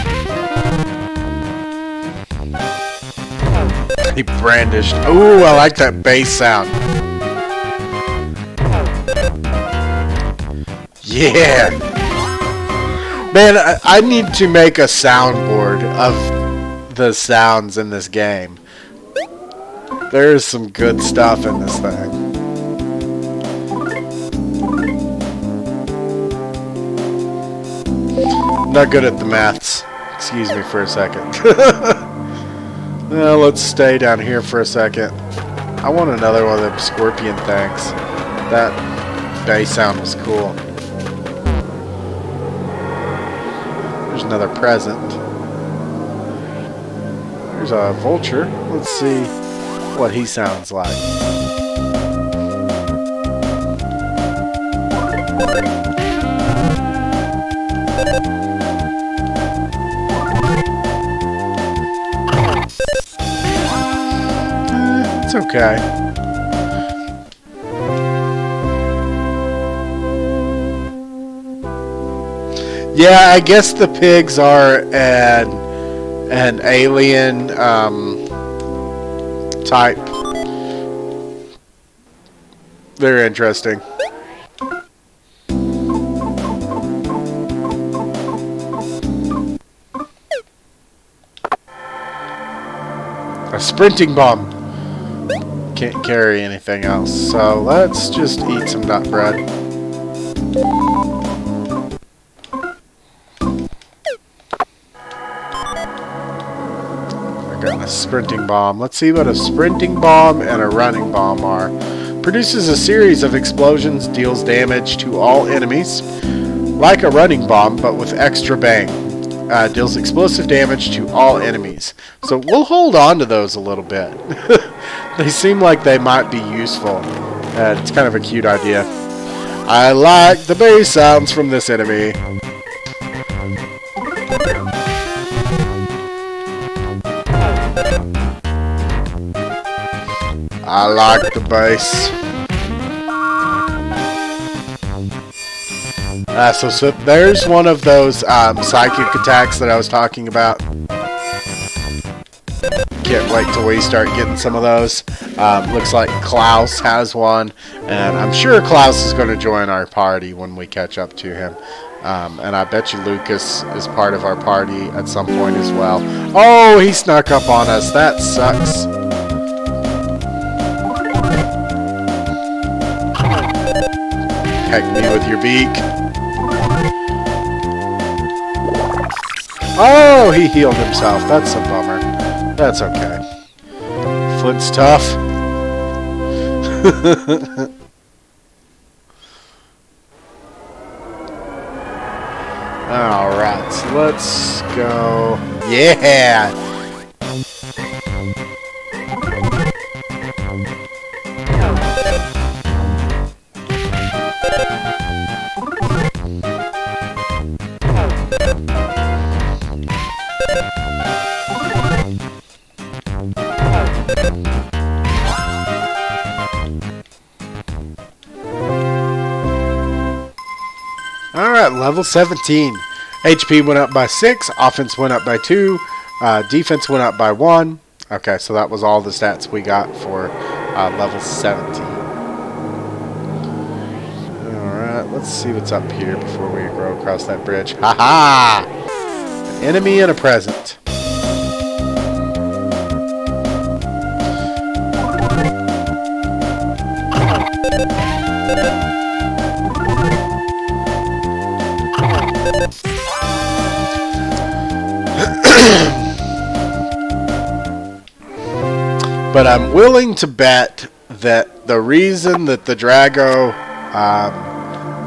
He brandished. Ooh, I like that bass sound. Yeah. Man, I need to make a soundboard of the sounds in this game. There's some good stuff in this thing. Not good at the maths. Excuse me for a second. Well, let's stay down here for a second. I want another one of them scorpion things. That bass sound was cool. There's another present. There's a vulture. Let's see what he sounds like. It's okay. Yeah, I guess the pigs are an alien type. Very interesting. A sprinting bomb. Can't carry anything else, so let's just eat some nut bread. I got a sprinting bomb. Let's see what a sprinting bomb and a running bomb are. Produces a series of explosions, deals damage to all enemies, like a running bomb but with extra bang. Deals explosive damage to all enemies. So we'll hold on to those a little bit. They seem like they might be useful. It's kind of a cute idea. I like the bass sounds from this enemy. I like the bass. So there's one of those psychic attacks that I was talking about. Can't wait till we start getting some of those. Looks like Klaus has one, and I'm sure Klaus is going to join our party when we catch up to him. And I bet you Lucas is part of our party at some point as well. Oh, he snuck up on us. That sucks. Heck me with your beak. Oh, he healed himself. That's a bummer. That's okay. Flint's tough. Alright, so let's go. Yeah! Alright, level 17. HP went up by 6, offense went up by 2, defense went up by 1. Okay, so that was all the stats we got for level 17. Alright, let's see what's up here before we go across that bridge. Ha-ha! An enemy and a present. But I'm willing to bet that the reason that the Drago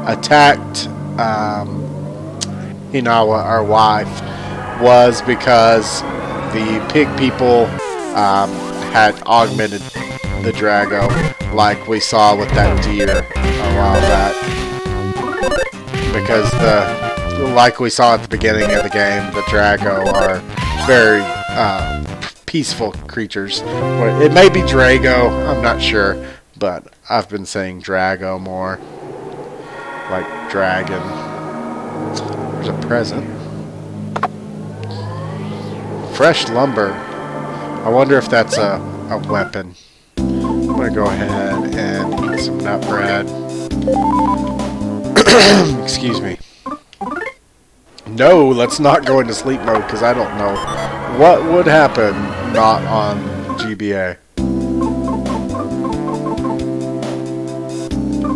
attacked Hinawa, our wife, was because the pig people had augmented the Drago, like we saw with that deer a while back. Because like we saw at the beginning of the game, the Drago are very peaceful creatures. It may be Drago, I'm not sure, but I've been saying Drago more. Like dragon. There's a present. Fresh lumber. I wonder if that's a a weapon. I'm going to go ahead and eat some nut bread. Excuse me. No, let's not go into sleep mode because I don't know what would happen not on GBA.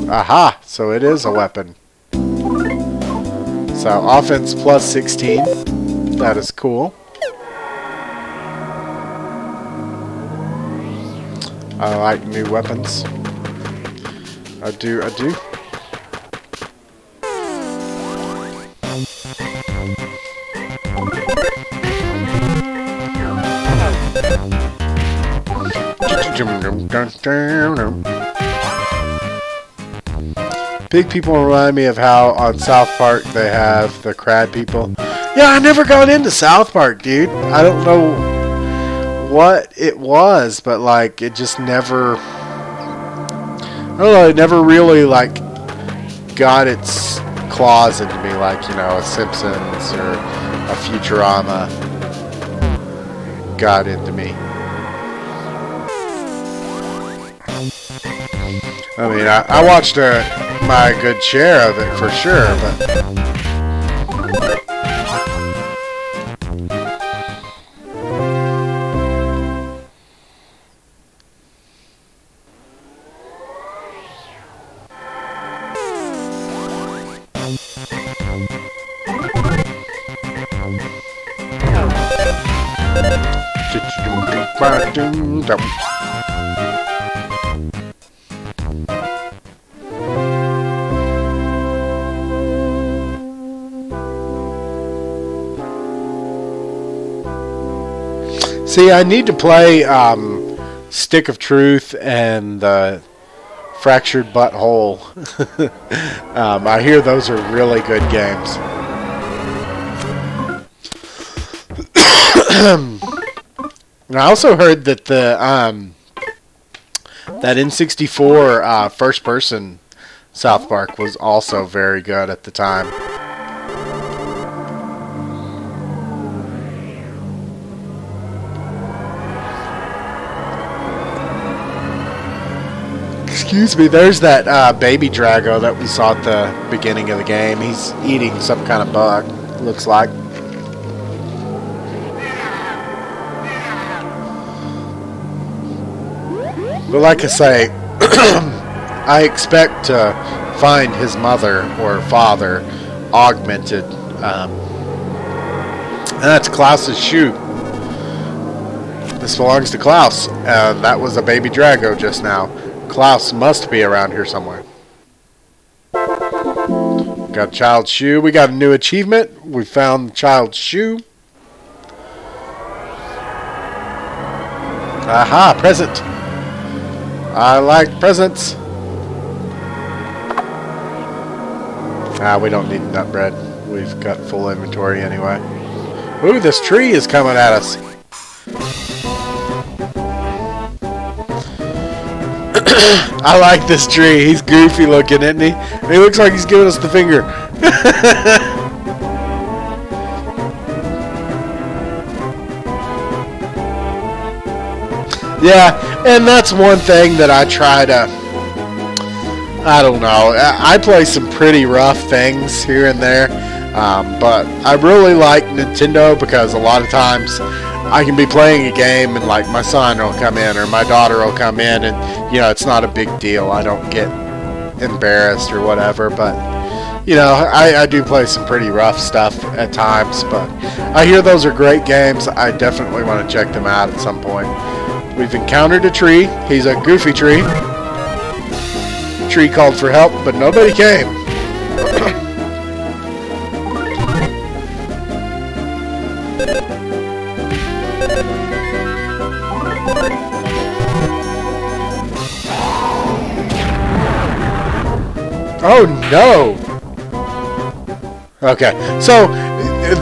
Aha! So it is a weapon. So offense plus 16. That is cool. I like new weapons. I do. Pig people remind me of how on South Park they have the crab people. Yeah, I never got into South Park, dude. I don't know what it was, but like it just never, I don't know, it never really like got its claws into me like, you know, a Simpsons or a Futurama got into me. I mean, I watched my good share of it for sure, but see, I need to play Stick of Truth and the Fractured Butthole. I hear those are really good games. And I also heard that the that N64 first-person South Park was also very good at the time. Excuse me, there's that baby Drago that we saw at the beginning of the game. He's eating some kind of bug, looks like. But like I say, I expect to find his mother or father augmented. And that's Klaus's shoe. This belongs to Klaus. And that was a baby Drago just now. Klaus must be around here somewhere. Got child's shoe. We got a new achievement. We found the child's shoe. Aha, present. I like presents. We don't need nut bread. We've got full inventory anyway. Ooh, this tree is coming at us. I like this tree. He's goofy looking, isn't he? He looks like he's giving us the finger. Yeah, and that's one thing that I try to, I don't know, I play some pretty rough things here and there, but I really like Nintendo because a lot of times I can be playing a game and like my son will come in or my daughter will come in and, you know, it's not a big deal. I don't get embarrassed or whatever, but, you know, I do play some pretty rough stuff at times, but I hear those are great games. I definitely want to check them out at some point. We've encountered a tree. He's a goofy tree. Tree called for help, but nobody came. Oh no! Okay, so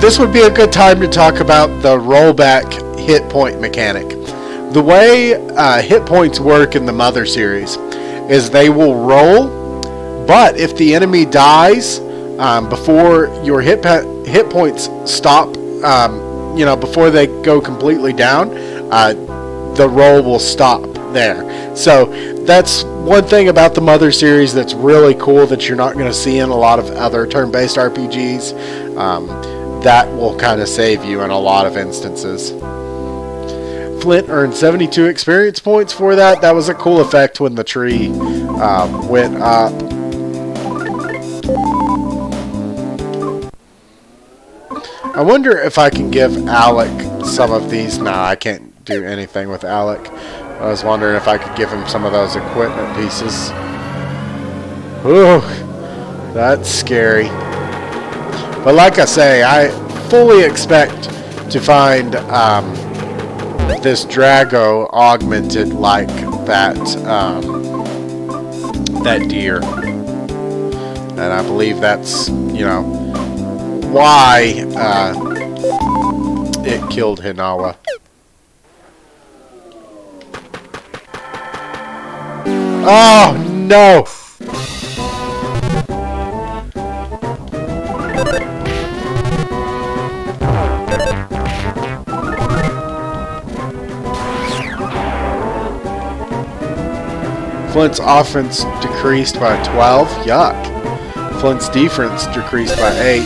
this would be a good time to talk about the rollback hit point mechanic. The way hit points work in the Mother series is they will roll, but if the enemy dies before your hit points stop, you know, before they go completely down, the roll will stop there. So that's one thing about the Mother series that's really cool that you're not going to see in a lot of other turn-based RPGs. That will kind of save you in a lot of instances. Flint earned 72 experience points for that. That was a cool effect when the tree went up. I wonder if I can give Alec some of these. No, I can't do anything with Alec. I was wondering if I could give him some of those equipment pieces. Ooh, that's scary. But like I say, I fully expect to find this Drago augmented like that that deer, and I believe that's, you know, why it killed Hinawa. Oh no! Flint's offense decreased by 12. Yuck. Flint's defense decreased by 8.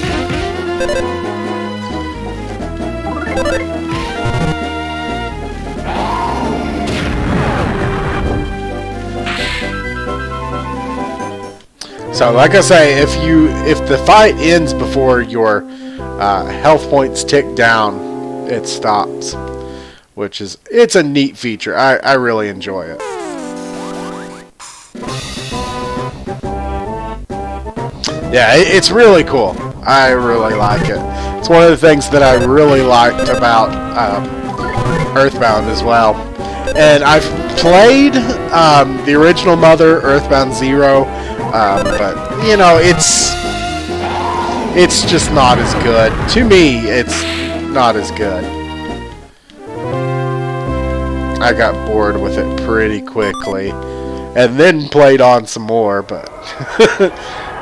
So, like I say, if the fight ends before your health points tick down, it stops, which is, it's a neat feature. I really enjoy it. Yeah, it's really cool. I really like it. It's one of the things that I really liked about Earthbound as well. And I've played the original Mother, Earthbound Zero, but you know, it's just not as good. To me, it's not as good. I got bored with it pretty quickly, and then played on some more, but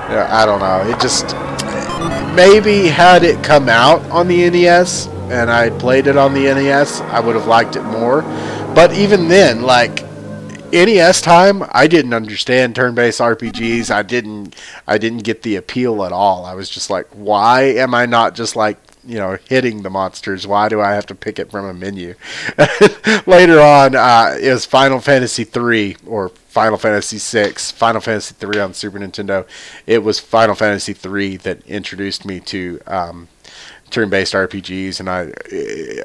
yeah, I don't know. It just, maybe had it come out on the NES and I played it on the NES, I would have liked it more. But even then, like, NES time, I didn't understand turn-based RPGs. I didn't get the appeal at all. I was just like, why am I not just like, you know, hitting the monsters? Why do I have to pick it from a menu? Later on, it was Final Fantasy 3 or Final Fantasy 6, Final Fantasy 3 on Super Nintendo. It was Final Fantasy 3 that introduced me to turn-based RPGs, and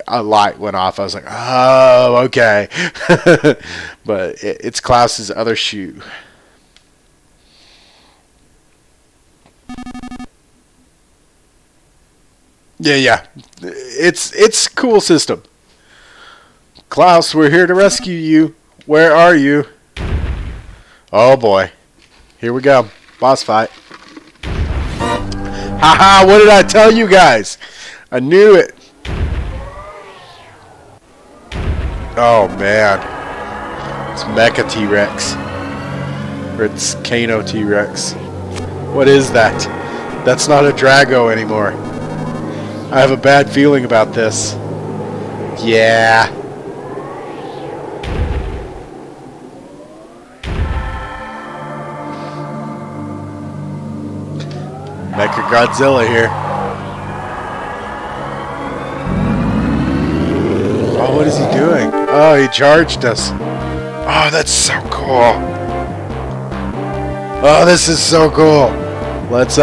a light went off. I was like, oh, okay. But it's Klaus's other shoe. Yeah. It's a cool system. Klaus, we're here to rescue you. Where are you? Oh boy. Here we go. Boss fight. Haha, what did I tell you guys? I knew it. Oh man. It's Mecha T-Rex. Or it's Kano T-Rex. What is that? That's not a Drago anymore. I have a bad feeling about this. Yeah. Mecha Godzilla here. Oh, what is he doing? Oh, he charged us. Oh, that's so cool. Oh, this is so cool. Let's,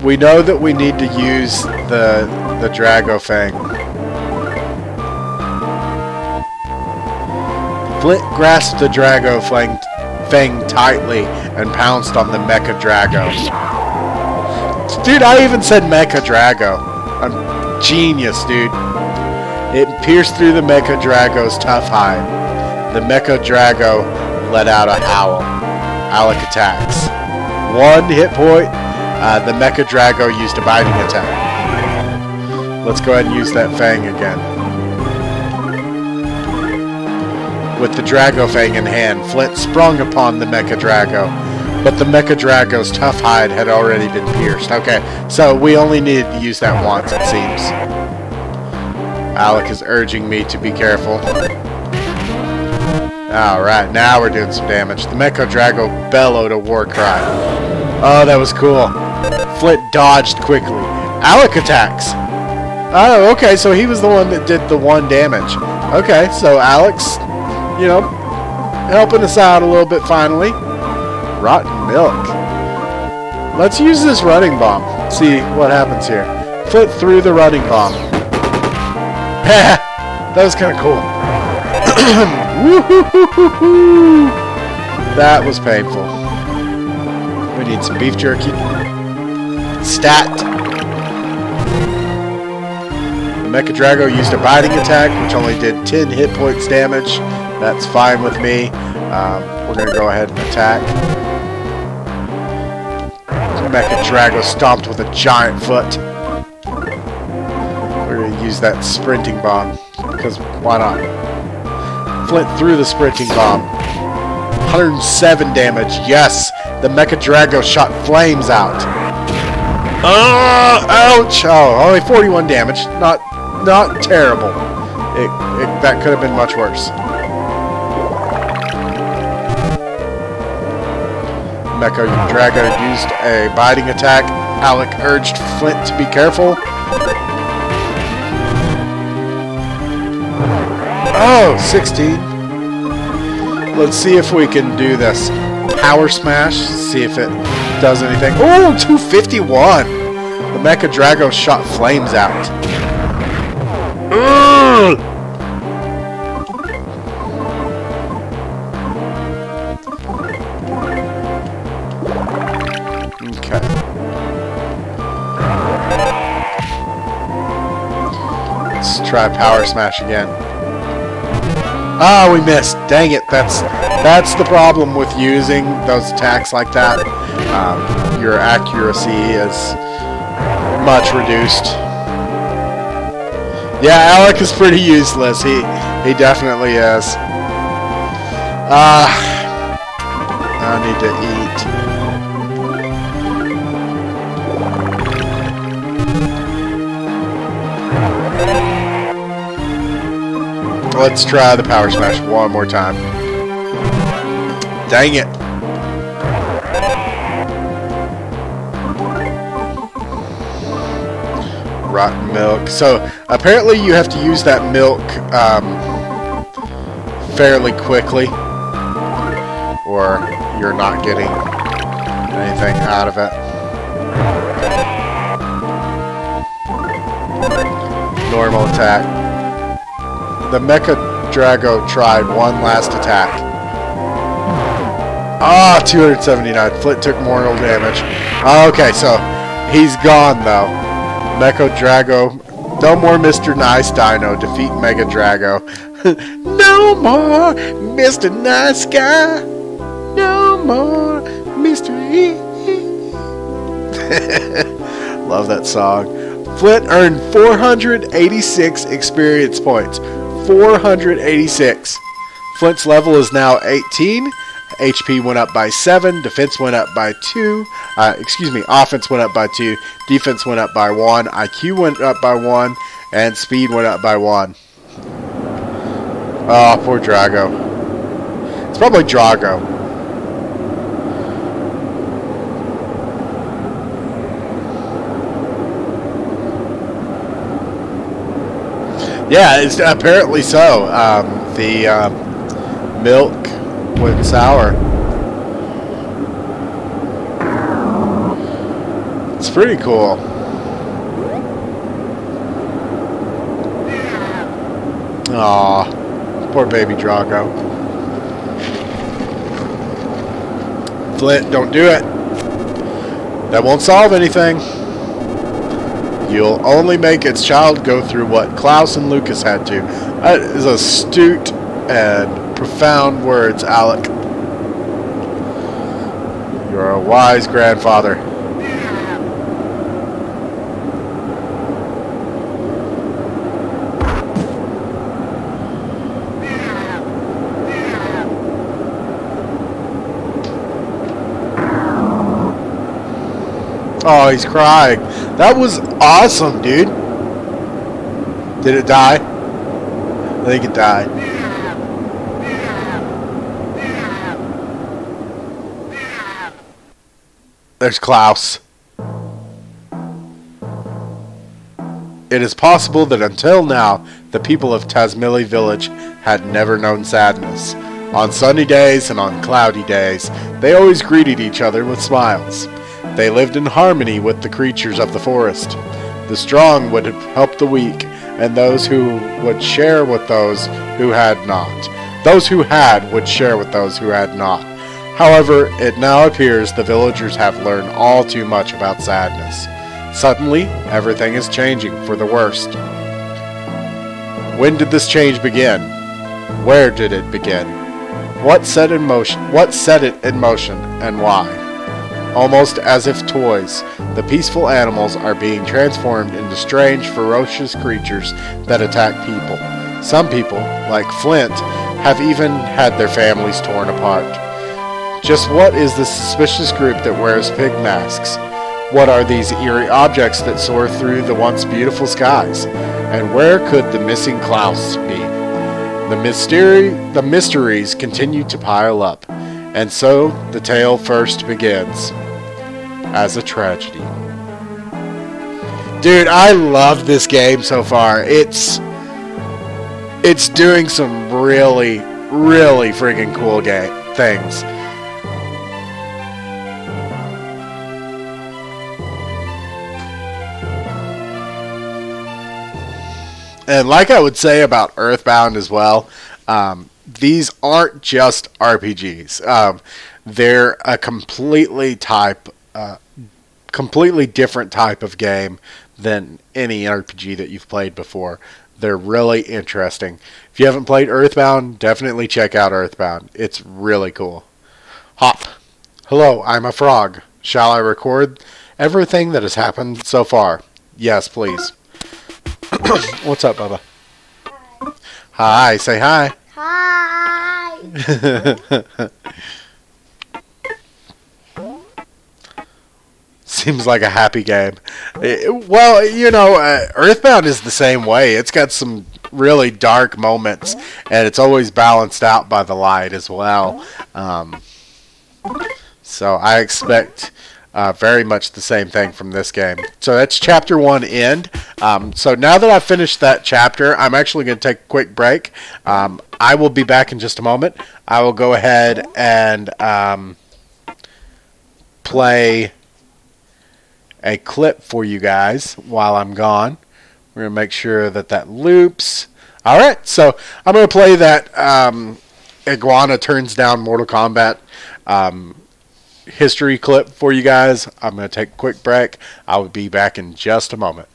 we know that we need to use the Drago Fang. Flint grasped the Drago Fang tightly and pounced on the Mecha Drago. Dude, I even said Mecha Drago. I'm genius, dude. It pierced through the Mecha Drago's tough hide. The Mecha Drago let out a howl. Alec attacks. 1 hit point. The Mecha Drago used a biting attack. Let's go ahead and use that Fang again. With the Drago Fang in hand, Flint sprung upon the Mecha Drago, but the Mecha Drago's tough hide had already been pierced. Okay, so we only needed to use that once, it seems. Alec is urging me to be careful. Alright, now we're doing some damage. The Mecha Drago bellowed a war cry. Oh, that was cool. Flint dodged quickly. Alec attacks. Oh, okay, so he was the one that did the 1 damage. Okay, so Alex, you know, helping us out a little bit finally. Rotten milk. Let's use this running bomb. See what happens here. Flint threw the running bomb. That was kind of cool. That was painful. We need some beef jerky. Stat. The Mecha Drago used a biting attack, which only did 10 hit points damage. That's fine with me. We're going to go ahead and attack. The Mecha Drago stomped with a giant foot. We're going to use that sprinting bomb, because why not? Flint threw the sprinting bomb. 107 damage. Yes! The Mecha Drago shot flames out. Ouch! Oh, only 41 damage. Not terrible. That could have been much worse. Mecha Drago used a biting attack. Alec urged Flint to be careful. Oh, 16. Let's see if we can do this. Power Smash. See if it does anything. Oh, 251. The Mecha Drago shot flames out. Okay. Let's try Power Smash again. Ah, we missed. Dang it. That's the problem with using those attacks like that. Your accuracy is much reduced. Yeah, Alec is pretty useless. He definitely is. I need to eat. Let's try the Power Smash one more time. Dang it. Rotten milk. So apparently you have to use that milk fairly quickly, or you're not getting anything out of it. Normal attack. The Mecha Drago tried one last attack. Ah, 279. Flint took mortal damage. Okay, so he's gone though. Mecha Drago. No more Mr. Nice Dino. Defeat Mega Drago. No more Mr. Nice Guy. No more Mr. Love that song. Flint earned 486 experience points. 486. Flint's level is now 18. HP went up by 7. Defense went up by 2. Offense went up by 2. Defense went up by 1. IQ went up by 1. And speed went up by 1. Oh, poor Drago. It's probably Drago. Yeah, it's apparently so. The milk went sour. It's pretty cool. Aw, poor baby Drago. Flint, don't do it. That won't solve anything. You'll only make its child go through what Klaus and Lucas had to. That is astute and profound words, Alec. You're a wise grandfather. Oh, he's crying. That was awesome, dude. Did it die? I think it died. There's Klaus. It is possible that until now, the people of Tazmily Village had never known sadness. On sunny days and on cloudy days, they always greeted each other with smiles. They lived in harmony with the creatures of the forest. The strong would help the weak, and those who would share with those who had not. Those who had would share with those who had not. However, it now appears the villagers have learned all too much about sadness. Suddenly, everything is changing for the worst. When did this change begin? Where did it begin? What set it in motion, and why? Almost as if toys, the peaceful animals are being transformed into strange, ferocious creatures that attack people. Some people, like Flint, have even had their families torn apart. Just what is this suspicious group that wears pig masks? What are these eerie objects that soar through the once beautiful skies? And where could the missing Klaus be? The mysteries continue to pile up, and so the tale first begins as a tragedy. Dude, I love this game so far. It's doing some really, really freaking cool things. And like I would say about Earthbound as well, these aren't just RPGs. They're a completely different type of game than any RPG that you've played before. They're really interesting. If you haven't played Earthbound, definitely check out Earthbound. It's really cool. Hop. Hello, I'm a frog. Shall I record everything that has happened so far? Yes, please. What's up, Bubba? Hi. Hi, say hi. Hi. Seems like a happy game. Well, you know, Earthbound is the same way. It's got some really dark moments, and it's always balanced out by the light as well. So I expect very much the same thing from this game. So that's chapter 1 end. So now that I've finished that chapter, I'm actually going to take a quick break. I will be back in just a moment. I will go ahead and play a clip for you guys while I'm gone. We're going to make sure that that loops. Alright, so I'm going to play that Iguana Turns Down Mortal Kombat history clip for you guys. I'm going to take a quick break. I will be back in just a moment.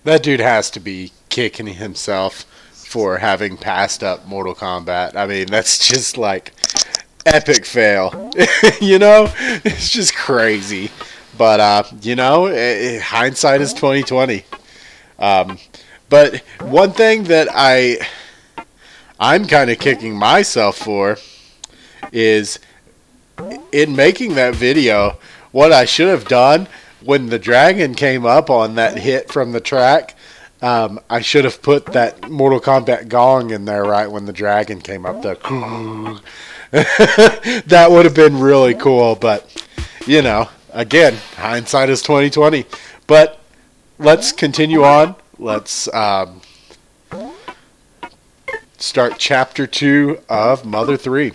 That dude has to be kicking himself for having passed up Mortal Kombat. I mean, that's just like epic fail. You know, it's just crazy. But you know, hindsight is 2020. But one thing that I'm kind of kicking myself for is in making that video. What I should have done when the dragon came up on that hit from the track, I should have put that Mortal Kombat gong in there right when the dragon came up. That would have been really cool, but you know, again, hindsight is 2020. But let's continue on. Let's start chapter 2 of Mother 3.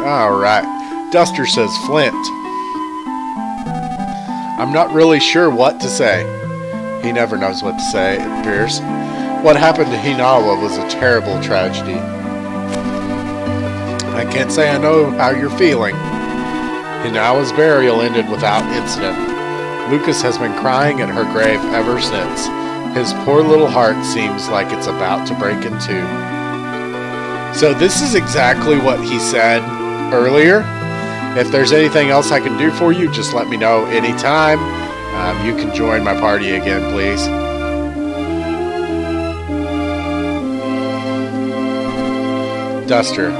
Alright. Duster says, Flint. I'm not really sure what to say. He never knows what to say, it appears. What happened to Hinawa was a terrible tragedy. I can't say I know how you're feeling. Hinawa's burial ended without incident. Lucas has been crying at her grave ever since. His poor little heart seems like it's about to break in two. So this is exactly what he said earlier. If there's anything else I can do for you, just let me know anytime. You can join my party again, please. Duster.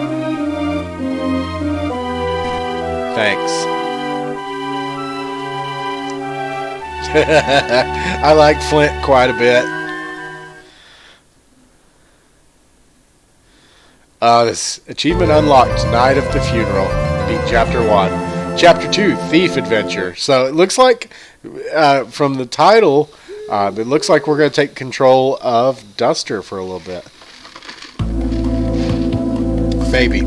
Thanks. I like Flint quite a bit. This achievement unlocked, Night of the Funeral. Beat Chapter 1. Chapter 2, Thief Adventure. So it looks like, from the title, it looks like we're going to take control of Duster for a little bit. Maybe.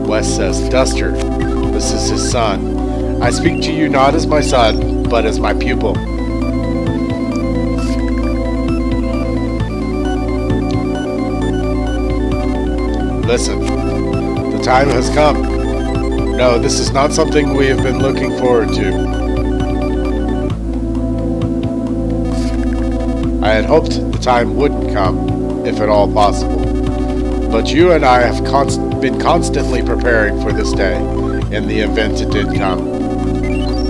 Wes says, Duster, this is his son. I speak to you not as my son, but as my pupil. Listen, the time has come. No, this is not something we have been looking forward to. I had hoped the time wouldn't come, if at all possible. But you and I have been constantly preparing for this day, in the event it did come.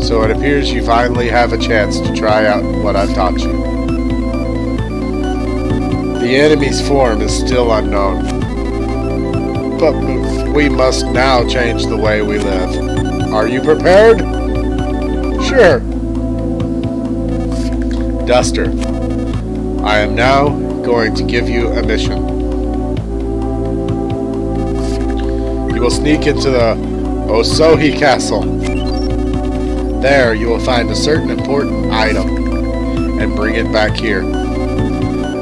So it appears you finally have a chance to try out what I've taught you. The enemy's form is still unknown. But we must now change the way we live. Are you prepared? Sure. Duster, I am now going to give you a mission. You will sneak into the Osohi Castle. There you will find a certain important item and bring it back here.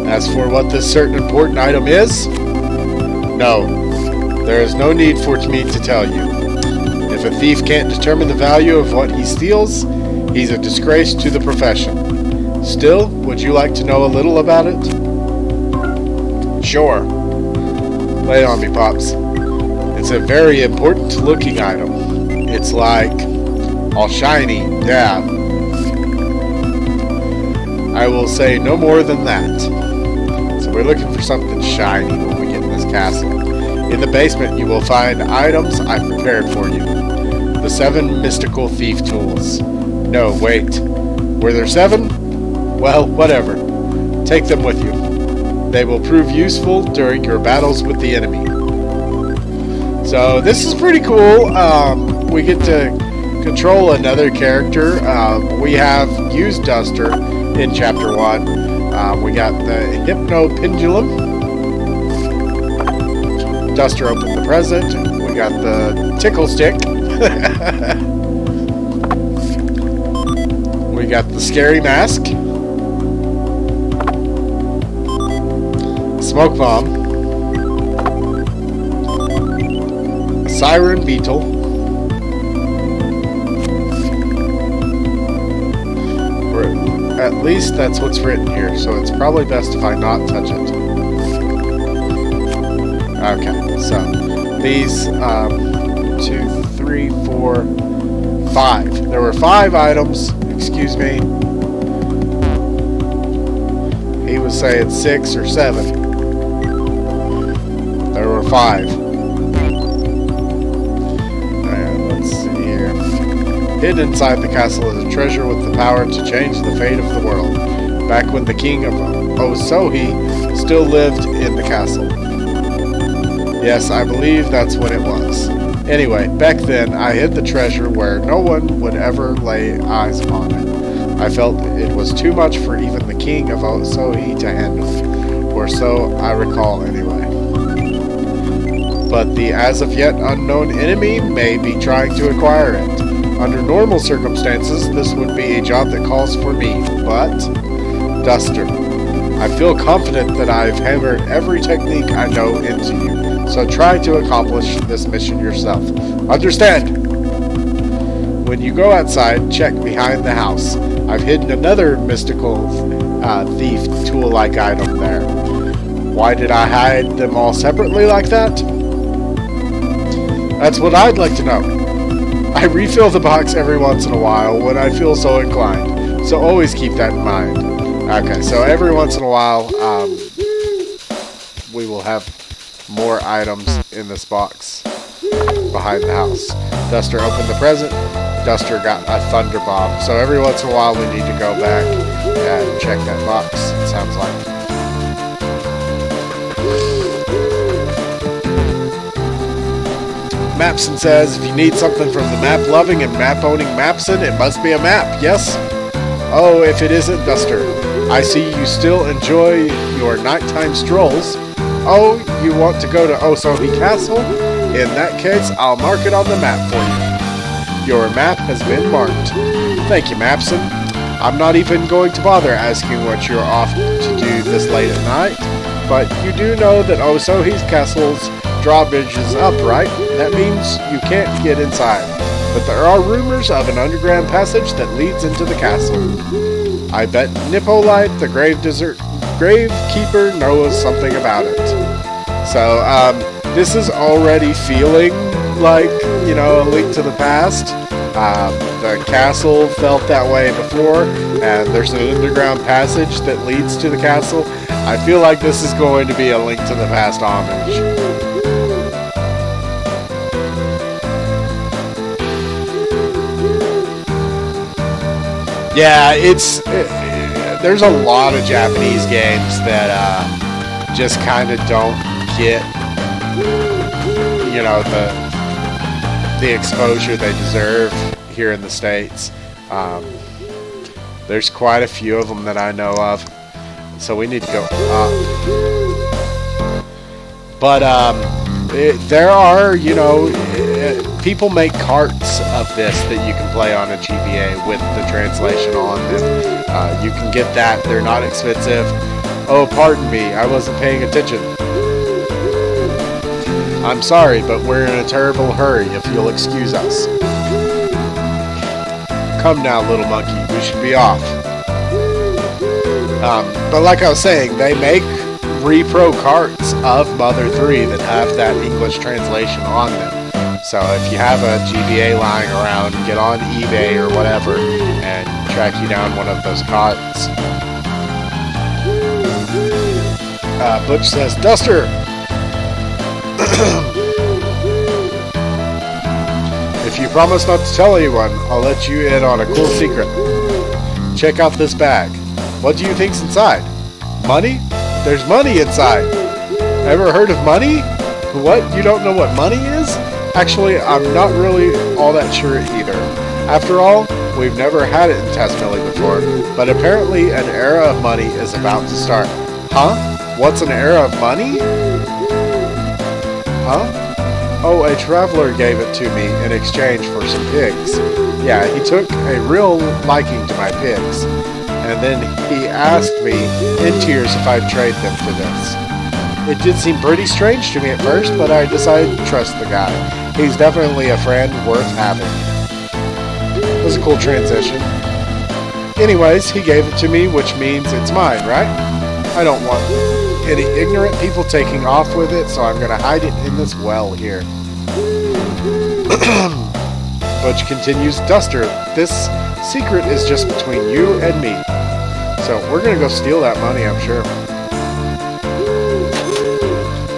As for what this certain important item is, no. There is no need for me to tell you. If a thief can't determine the value of what he steals, he's a disgrace to the profession. Still, would you like to know a little about it? Sure. Lay it on me, Pops. It's a very important looking item. It's like all shiny, yeah. I will say no more than that. So we're looking for something shiny when we get in this castle. In the basement, you will find items I've prepared for you. The 7 mystical thief tools. No, wait. Were there 7? Well, whatever. Take them with you. They will prove useful during your battles with the enemy. So, this is pretty cool. We get to control another character. We have used Duster in Chapter 1. We got the Hypno Pendulum. Duster opened the present. We got the tickle stick. We got the scary mask. Smoke bomb. A siren beetle. Or at least that's what's written here, so it's probably best if I not touch it. Okay, so these 2, 3, 4, 5. There were 5 items. Excuse me. He was saying 6 or 7. There were 5. And let's see here. Hidden inside the castle is a treasure with the power to change the fate of the world. Back when the king of Osohi still lived in the castle. Yes, I believe that's when it was. Anyway, back then, I hid the treasure where no one would ever lay eyes upon it. I felt it was too much for even the king of Osohi to handle, or so I recall anyway. But the as of yet unknown enemy may be trying to acquire it. Under normal circumstances, this would be a job that calls for me, but... Duster, I feel confident that I've hammered every technique I know into you, so try to accomplish this mission yourself. Understand? When you go outside, check behind the house. I've hidden another mystical thief tool-like item there. Why did I hide them all separately like that? That's what I'd like to know. I refill the box every once in a while when I feel so inclined, so always keep that in mind. Okay, so every once in a while, we will have more items in this box behind the house. Duster opened the present. Duster got a thunder bomb. So every once in a while, we need to go back and check that box, it sounds like. Mapson says, if you need something from the map-loving and map-owning Mapson, it must be a map, yes? Oh, if it isn't, Duster. I see you still enjoy your nighttime strolls. Oh, you want to go to Osohi Castle? In that case, I'll mark it on the map for you. Your map has been marked. Thank you, Mapson. I'm not even going to bother asking what you're off to do this late at night, but you do know that Osohi's castle's drawbridge is up, right? That means you can't get inside. But there are rumors of an underground passage that leads into the castle. I bet Nippolite, the gravekeeper, knows something about it. So, this is already feeling like, you know, a Link to the Past. The castle felt that way before, and there's an underground passage that leads to the castle. I feel like this is going to be a Link to the Past homage. Yeah, there's a lot of Japanese games that just kind of don't get, you know, the exposure they deserve here in the States. There's quite a few of them that I know of, so we need to go up. But there are, you know, people make carts of this that you can play on a GBA with the translation on them. You can get that. They're not expensive. Oh, pardon me. I wasn't paying attention. I'm sorry, but we're in a terrible hurry, if you'll excuse us. Come now, little monkey. We should be off. But like I was saying, they make repro carts of Mother 3 that have that English translation on them. So if you have a GBA lying around, get on eBay or whatever and track you down one of those carts. Butch says, Duster! If you promise not to tell anyone, I'll let you in on a cool secret. Check out this bag. What do you think's inside? Money? There's money inside! Ever heard of money? What? You don't know what money is? Actually, I'm not really all that sure either. After all, we've never had it in Tazmily before, but apparently an era of money is about to start. Huh? What's an era of money? Huh? Oh, a traveler gave it to me in exchange for some pigs. Yeah, he took a real liking to my pigs. And then he asked me in tears if I'd trade them for this. It did seem pretty strange to me at first, but I decided to trust the guy. He's definitely a friend worth having. It was a cool transition. Anyways, he gave it to me, which means it's mine, right? I don't want any ignorant people taking off with it, so I'm going to hide it in this well here. Butch continues, Duster, this secret is just between you and me. So we're going to go steal that money, I'm sure.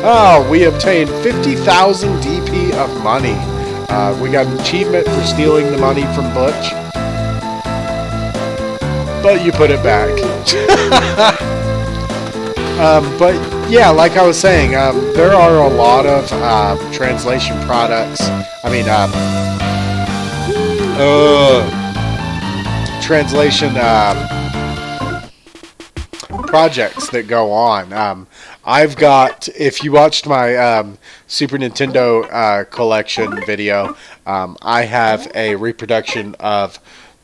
Oh, we obtained 50,000 DP of money. We got an achievement for stealing the money from Butch. But you put it back. But yeah, like I was saying, there are a lot of translation products. I mean, translation projects that go on. I've got, if you watched my Super Nintendo collection video, I have a reproduction of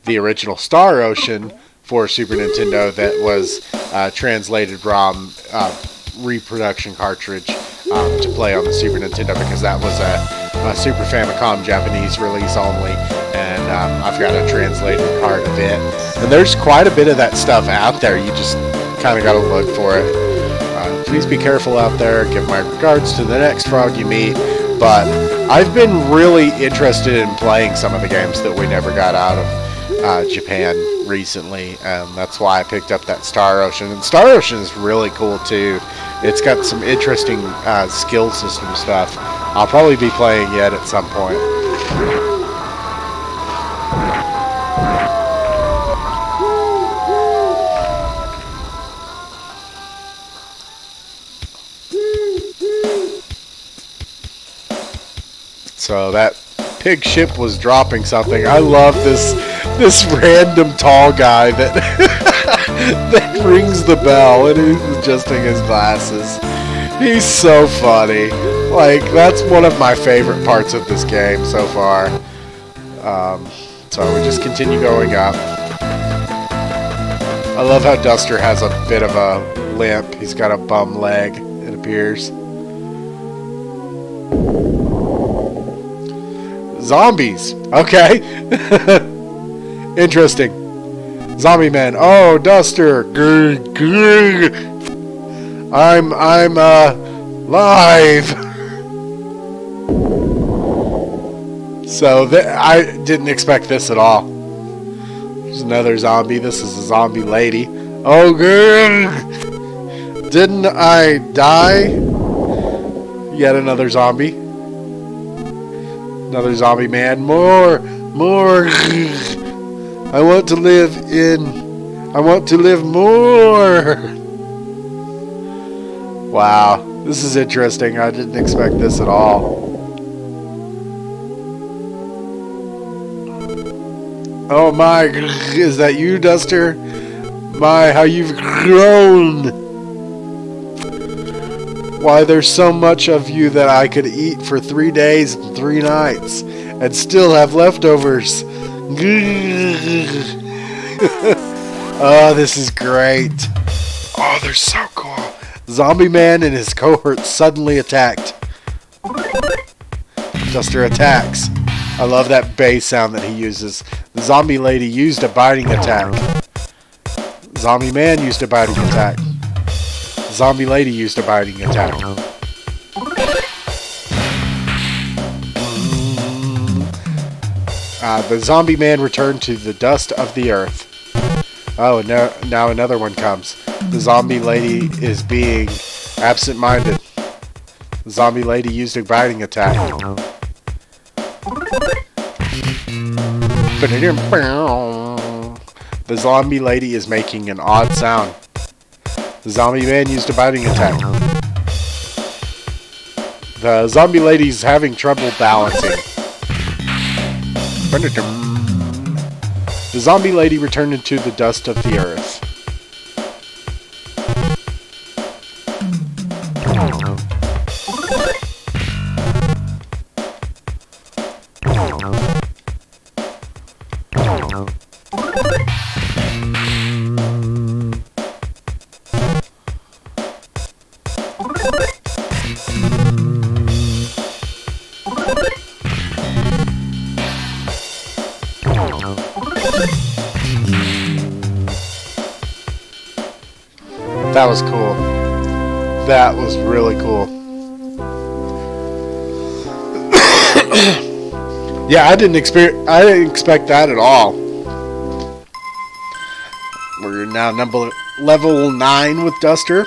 the original Star Ocean for Super Nintendo that was translated ROM reproduction cartridge to play on the Super Nintendo, because that was a Super Famicom Japanese release only, and I've got a translated card of it. And there's quite a bit of that stuff out there. You just kind of got to look for it. Please be careful out there. Give my regards to the next frog you meet. But I've been really interested in playing some of the games that we never got out of Japan recently, and that's why I picked up that Star Ocean. And Star Ocean is really cool too. It's got some interesting skill system stuff. I'll probably be playing it at some point. So that pig ship was dropping something. I love this random tall guy that that rings the bell and he's adjusting his glasses. He's so funny. Like, that's one of my favorite parts of this game so far. So we just continue going up. I love how Duster has a bit of a limp. He's got a bum leg, it appears. Zombies. Okay. Interesting. Zombie man. Oh, Duster. I'm live. So I didn't expect this at all. There's another zombie. This is a zombie lady. Oh, good. Didn't I die? Yet another zombie. Another zombie man. More. I want to live more. Wow, this is interesting. I didn't expect this at all. Oh my, is that you, Duster? My, how you've grown. Why, there's so much of you that I could eat for 3 days and 3 nights and still have leftovers. Oh, this is great. Oh, they're so cool. Zombie man and his cohort suddenly attacked. Duster attacks. I love that bass sound that he uses. The zombie lady used a biting attack. Zombie man used a biting attack. Zombie lady used a biting attack. The zombie man returned to the dust of the earth. Oh, now another one comes. The zombie lady is being absent-minded. The zombie lady used a biting attack. The zombie lady is making an odd sound. The zombie man used a biting attack. The zombie lady's having trouble balancing. The zombie lady returned into the dust of the earth. That was cool. That was really cool. Yeah, I didn't expect that at all. We're now level 9 with Duster.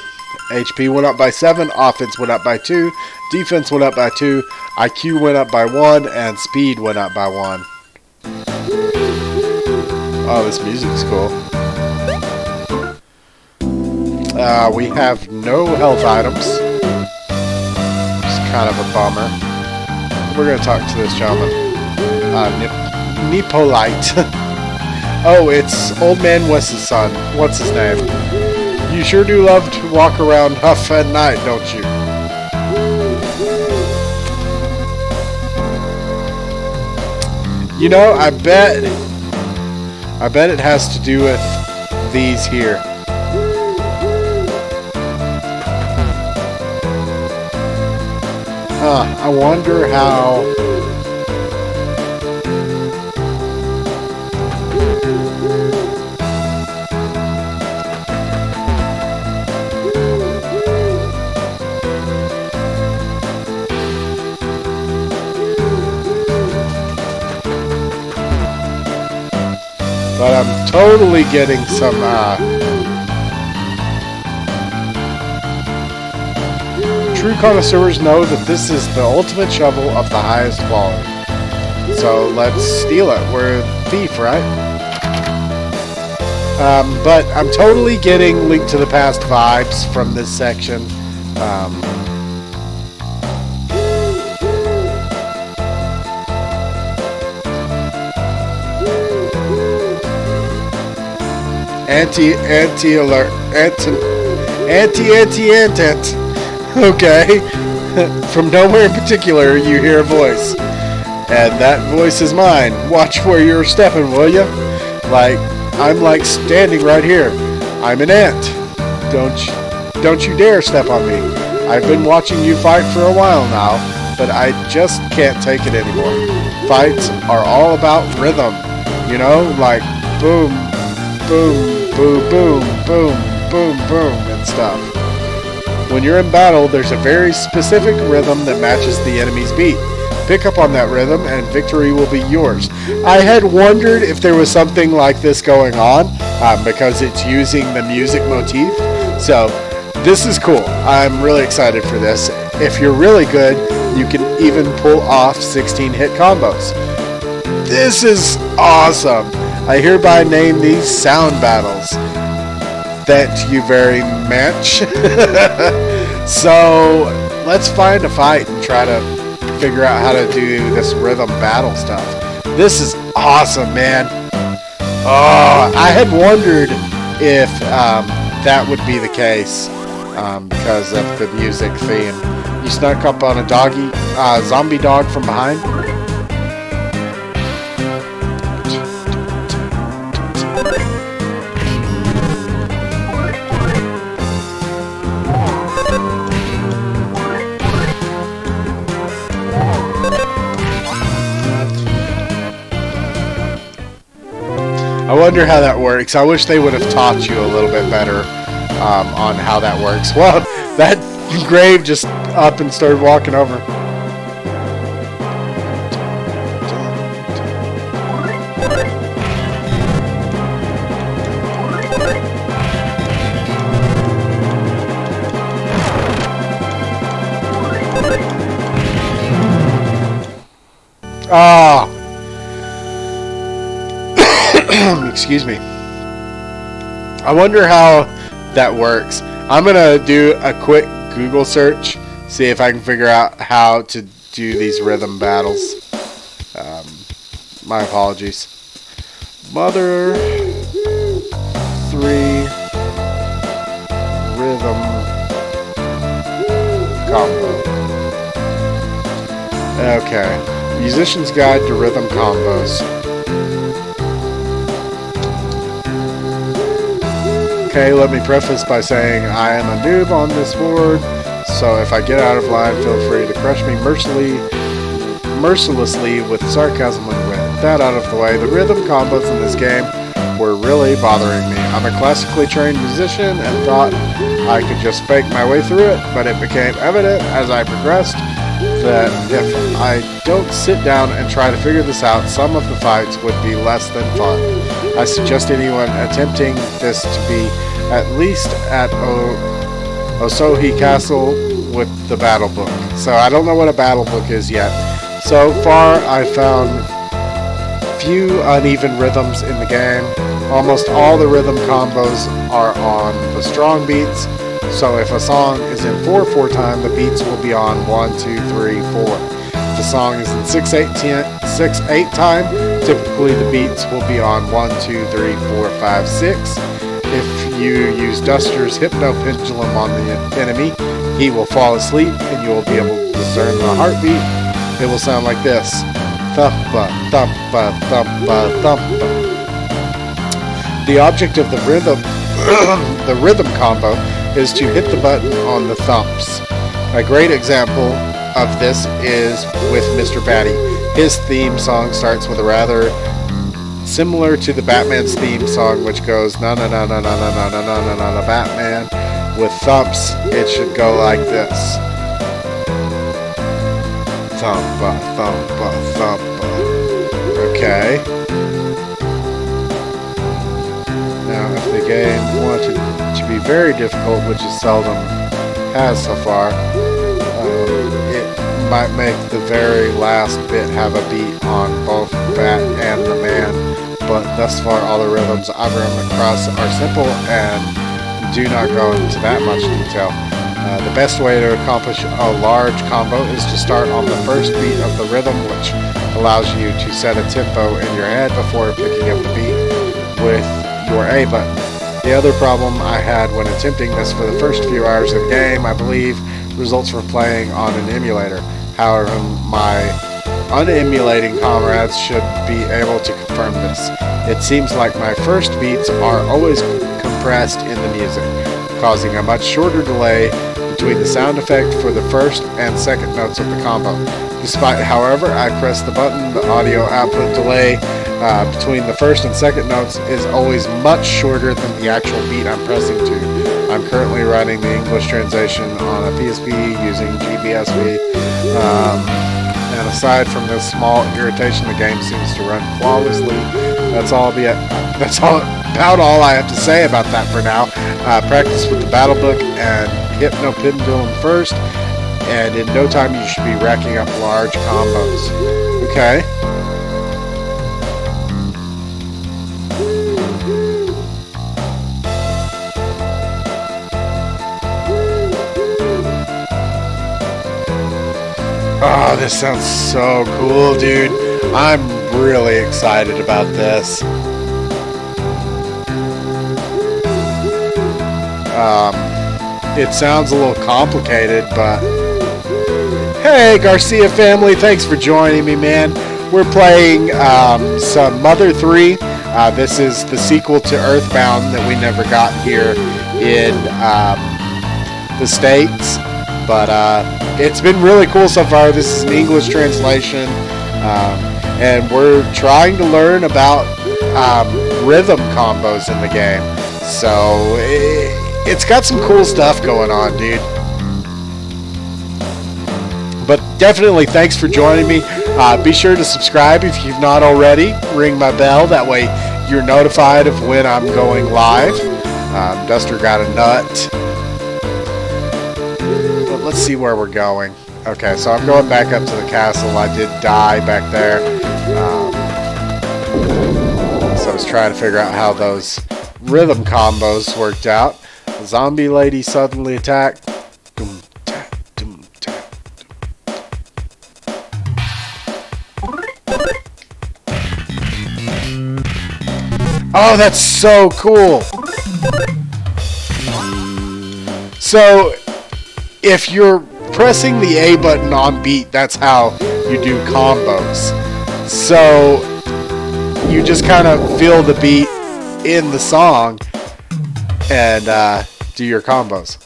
HP went up by 7, offense went up by 2, defense went up by 2, IQ went up by 1, and speed went up by 1. Oh, this music's cool. We have no health items. It's kind of a bummer. We're going to talk to this gentleman. Nipolite. Oh, it's Old Man Wes's son. What's his name? You sure do love to walk around Huff at night, don't you? You know, I bet it has to do with these here. I wonder how... But I'm totally getting some, true connoisseurs know that this is the ultimate shovel of the highest quality. So let's steal it. We're a thief, right? But I'm totally getting Link to the Past vibes from this section. Anti-antent. Okay. From nowhere in particular, you hear a voice. And that voice is mine. Watch where you're stepping, will ya? I'm like standing right here. I'm an ant. Don't you dare step on me. I've been watching you fight for a while now, but I just can't take it anymore. Fights are all about rhythm. You know, like boom, boom, boom, boom, boom, boom, boom, and stuff. When you're in battle, there's a very specific rhythm that matches the enemy's beat. Pick up on that rhythm and victory will be yours. I had wondered if there was something like this going on because it's using the music motif. So this is cool. I'm really excited for this. If you're really good, you can even pull off 16-hit combos. This is awesome. I hereby name these sound battles. Thank you very much. So let's find a fight and try to figure out how to do this rhythm battle stuff. This is awesome, man. Oh, I had wondered if that would be the case because of the music theme. You snuck up on a zombie dog from behind. I wonder how that works. I wish they would have taught you a little bit better on how that works. Well, that grave just up and started walking over. Ah. Excuse me. I wonder how that works. I'm gonna do a quick Google search, see if I can figure out how to do these rhythm battles. My apologies. Mother 3 rhythm combo. Okay. Musician's Guide to Rhythm Combos. Okay, let me preface by saying I am a noob on this board, so if I get out of line, feel free to crush me mercilessly with sarcasm and wit. That out of the way, the rhythm combos in this game were really bothering me. I'm a classically trained musician and thought I could just fake my way through it, but it became evident as I progressed that if I don't sit down and try to figure this out, some of the fights would be less than fun. I suggest anyone attempting this to be at least at Osohi Castle with the battle book. So I don't know what a battle book is yet. So far I found few uneven rhythms in the game. Almost all the rhythm combos are on the strong beats. So if a song is in 4/4 time, the beats will be on 1, 2, 3, 4. If the song is in 6/8 time, typically the beats will be on 1, 2, 3, 4, 5, 6. If you use Duster's Hypno Pendulum on the enemy, he will fall asleep and you will be able to discern the heartbeat. It will sound like this. Thumpa, thumpa, thumpa, thumpa. The object of the rhythm combo is to hit the button on the thumps. A great example of this is with Mr. Batty. His theme song starts with a rather similar to the Batman's theme song, which goes na na na na na na na na na na na na Batman. With thumps, it should go like this. Thumpa, thumpa, thumpa. Okay. Now, if the game wanted to be very difficult, which it seldom has so far, it might make the very last bit have a beat on both Bat and the Man, but thus far all the rhythms I've run across are simple and do not go into that much detail. The best way to accomplish a large combo is to start on the first beat of the rhythm, which allows you to set a tempo in your head before picking up the beat with your A button. The other problem I had when attempting this for the first few hours of the game, I believe, results from playing on an emulator. However, my unemulating comrades should be able to confirm this. It seems like my first beats are always compressed in the music, causing a much shorter delay between the sound effect for the first and second notes of the combo. Despite, however, I press the button, the audio output delay between the first and second notes is always much shorter than the actual beat I'm pressing to. I'm currently running the English translation on a PSP using GBSV. And aside from this small irritation, the game seems to run flawlessly. That's about all I have to say about that for now. Practice with the battle book and Hypno Pendulum first, and in no time you should be racking up large combos. Okay. Oh, this sounds so cool, dude. I'm really excited about this. It sounds a little complicated, but hey, Garcia family, thanks for joining me, man. We're playing some Mother 3. This is the sequel to Earthbound that we never got here in the States, but it's been really cool so far. This is an English translation, and we're trying to learn about rhythm combos in the game. So it's got some cool stuff going on, dude. But definitely thanks for joining me. Be sure to subscribe if you've not already. Ring my bell, that way you're notified of when I'm going live. Duster got a nut. But let's see where we're going. Okay, so I'm going back up to the castle. I did die back there. So I was trying to figure out how those rhythm combos worked out. The zombie lady suddenly attacked. Oh, that's so cool! So, if you're pressing the A button on beat, that's how you do combos. So, you just kind of feel the beat in the song and do your combos.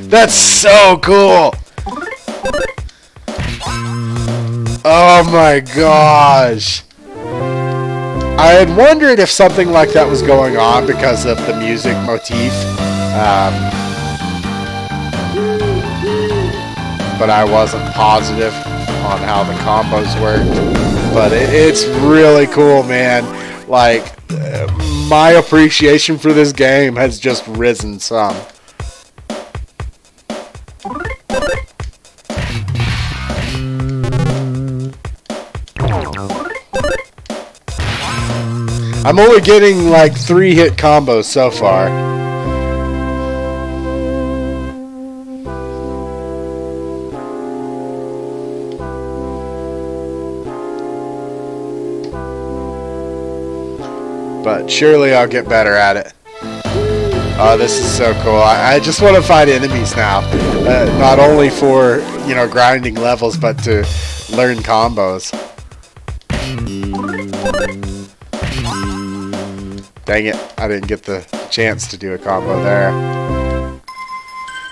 That's so cool! Oh my gosh! I had wondered if something like that was going on because of the music motif. But I wasn't positive on how the combos worked. But it's really cool, man. Like, my appreciation for this game has just risen some. I'm only getting like 3-hit combos so far. But surely I'll get better at it. Oh, this is so cool. I just want to fight enemies now. Not only for, you know, grinding levels, but to learn combos. Dang it, I didn't get the chance to do a combo there.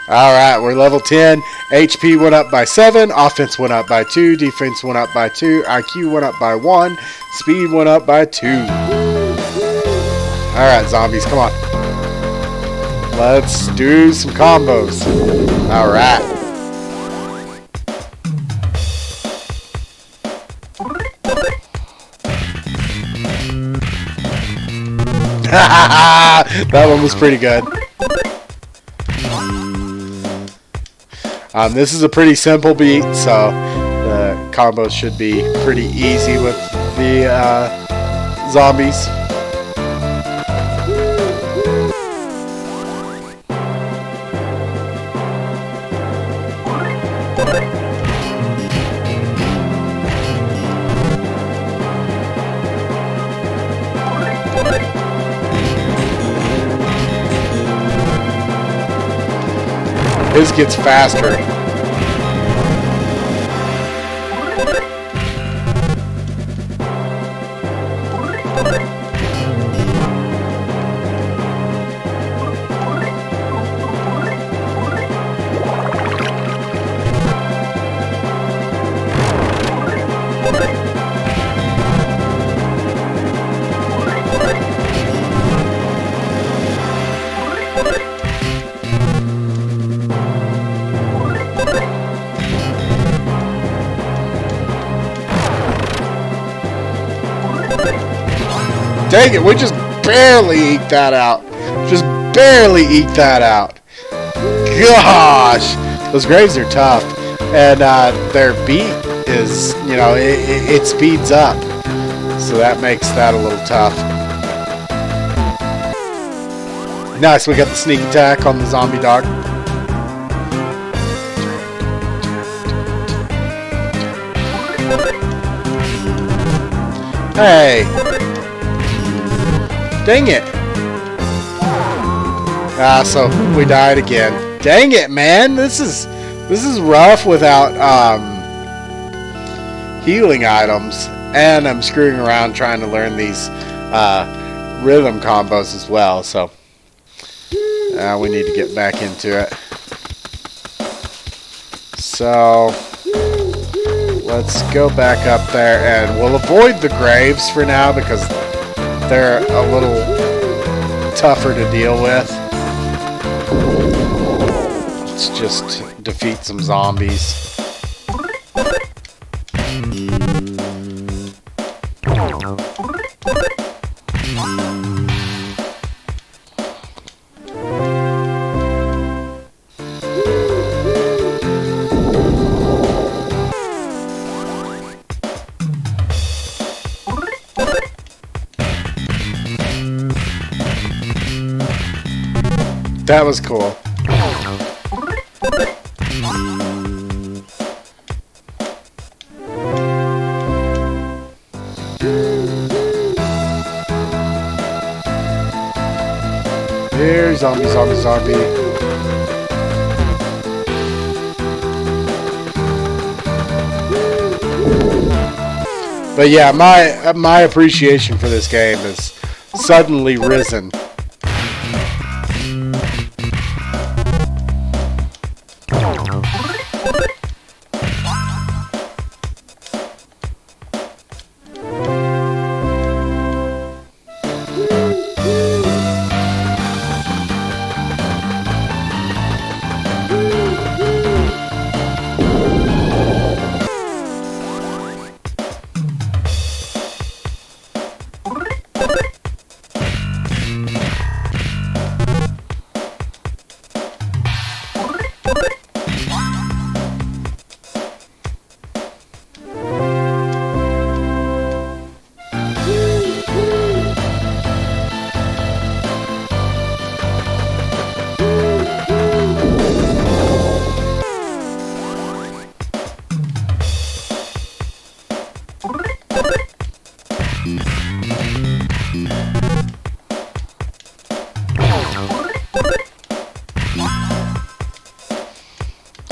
Alright, we're level 10. HP went up by 7, offense went up by 2, defense went up by 2, IQ went up by 1, speed went up by 2. Alright, zombies, come on. Let's do some combos. Alright. That one was pretty good. This is a pretty simple beat, so the combos should be pretty easy with the zombies. His gets faster. Dang it, we just barely eked that out. Just barely eked that out. Gosh, those graves are tough. And their beat is, you know, it speeds up. So that makes that a little tough. Nice, we got the sneak attack on the zombie dog. Hey. Dang it. Ah, so we died again. Dang it, man. This is rough without healing items. And I'm screwing around trying to learn these rhythm combos as well, so we need to get back into it. So let's go back up there, and we'll avoid the graves for now because they're a little tougher to deal with. Let's just defeat some zombies. That was cool. Here, zombie, zombie, zombie. But yeah, my appreciation for this game has suddenly risen.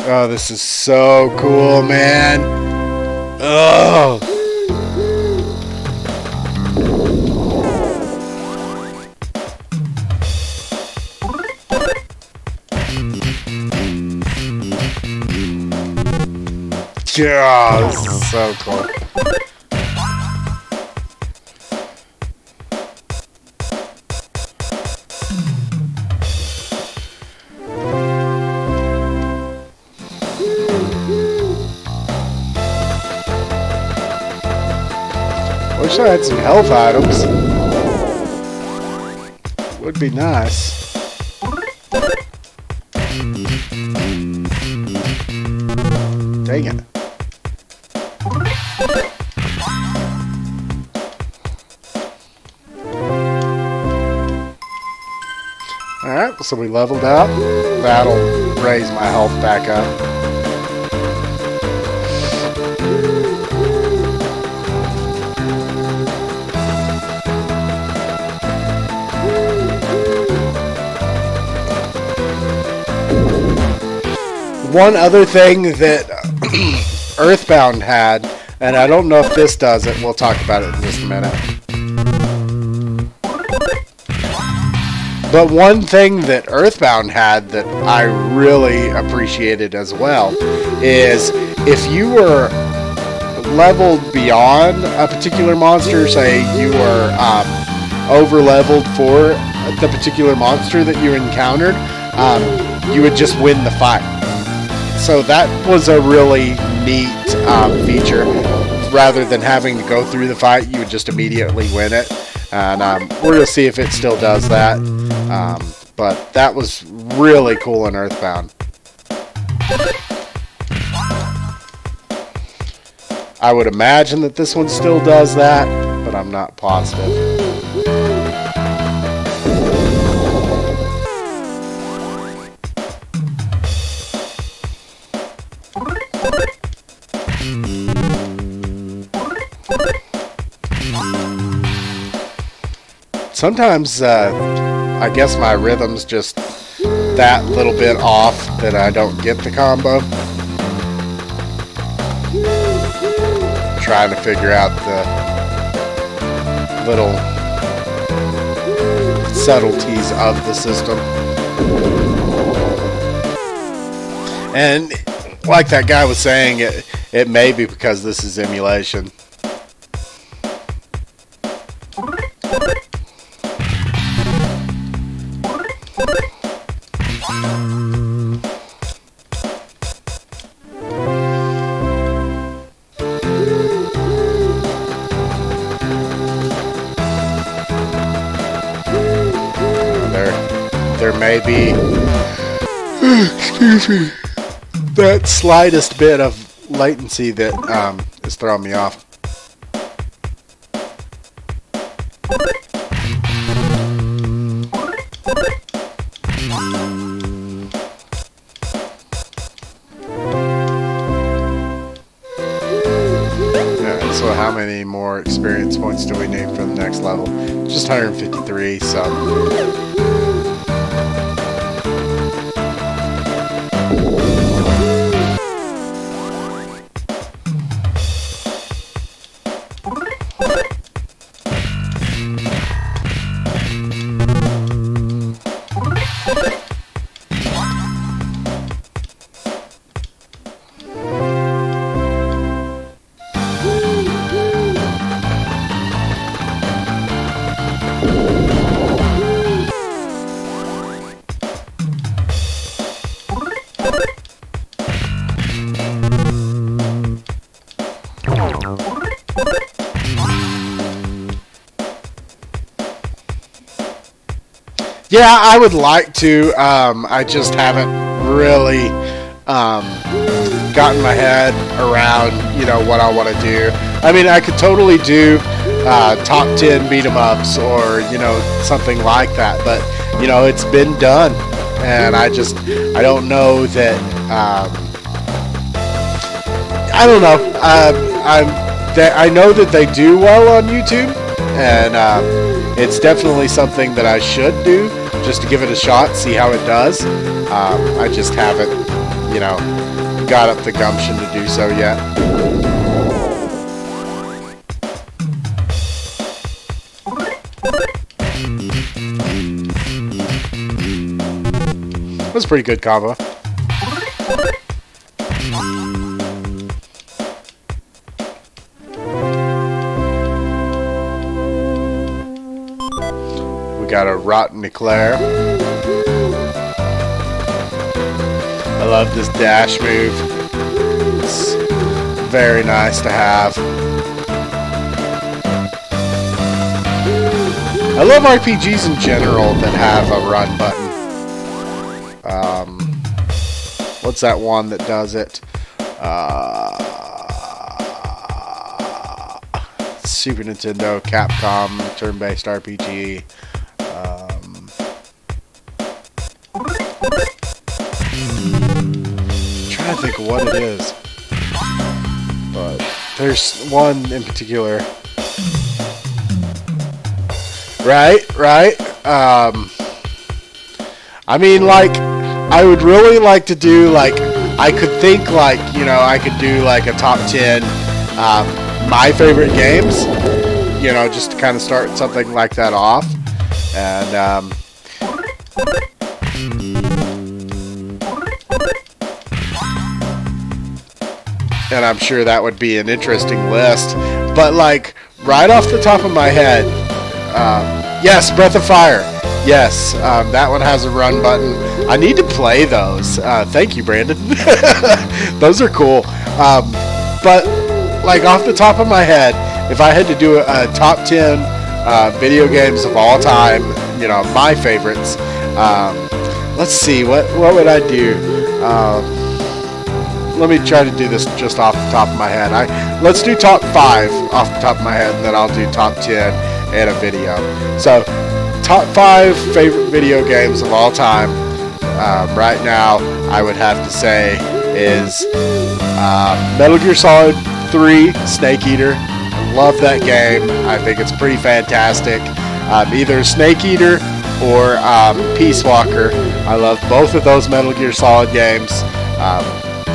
Oh, this is so cool, man. Oh. Yeah, this is so cool. Wish I had some health items. Would be nice. Dang it. Alright, so we leveled up. That'll raise my health back up. One other thing that Earthbound had, and I don't know if this does it, we'll talk about it in just a minute. But one thing that Earthbound had that I really appreciated as well is if you were leveled beyond a particular monster, say you were over leveled for the particular monster that you encountered, you would just win the fight. So that was a really neat feature. Rather than having to go through the fight, you would just immediately win it. And we're going to see if it still does that. But that was really cool in Earthbound. I would imagine that this one still does that, but I'm not positive. Sometimes, I guess my rhythm's just that little bit off that I don't get the combo. Trying to figure out the little subtleties of the system. And like that guy was saying, it may be because this is emulation. There may be, excuse me, that slightest bit of latency that is throwing me off. Yeah, so how many more experience points do we need for the next level? Just 153, so... Yeah, I would like to. I just haven't really gotten my head around, you know, what I want to do. I mean, I could totally do top 10 beat 'em ups or, you know, something like that. But, you know, it's been done. And I don't know that, I don't know. I know that they do well on YouTube. And it's definitely something that I should do, just to give it a shot, see how it does. I just haven't, you know, got up the gumption to do so yet. That's a pretty good combo. We got a Rotten Eclair. I love this dash move. It's very nice to have. I love RPGs in general that have a run button. What's that one that does it? Super Nintendo, Capcom, turn-based RPG. Trying to think of what it is, but there's one in particular. Right. I mean, like, I would really like to do, like, I could think, like, you know, I could do, like, a top 10 my favorite games, you know, just to kind of start something like that off. And, I'm sure that would be an interesting list. But, like, right off the top of my head, yes, Breath of Fire. Yes, that one has a run button. I need to play those. Thank you, Brandon. Those are cool. But, like, off the top of my head, if I had to do a top 10 video games of all time, you know, my favorites, let's see, what would I do? Let me try to do this just off the top of my head. Let's do top 5 off the top of my head, and then I'll do top 10 in a video. So, top 5 favorite video games of all time. Right now, I would have to say is Metal Gear Solid 3 Snake Eater. I love that game. I think it's pretty fantastic. Either Snake Eater or Peace Walker. I love both of those Metal Gear Solid games.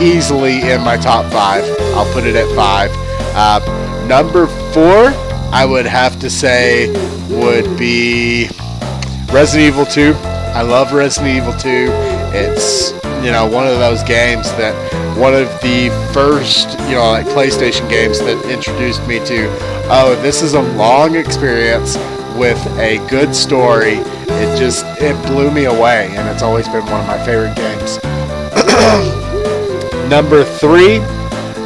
Easily in my top 5. I'll put it at 5. Number 4, I would have to say, would be Resident Evil 2. I love Resident Evil 2. It's, you know, one of those games that, one of the first, you know, like PlayStation games that introduced me to, oh, this is a long experience with a good story. It blew me away, and it's always been one of my favorite games. Number 3,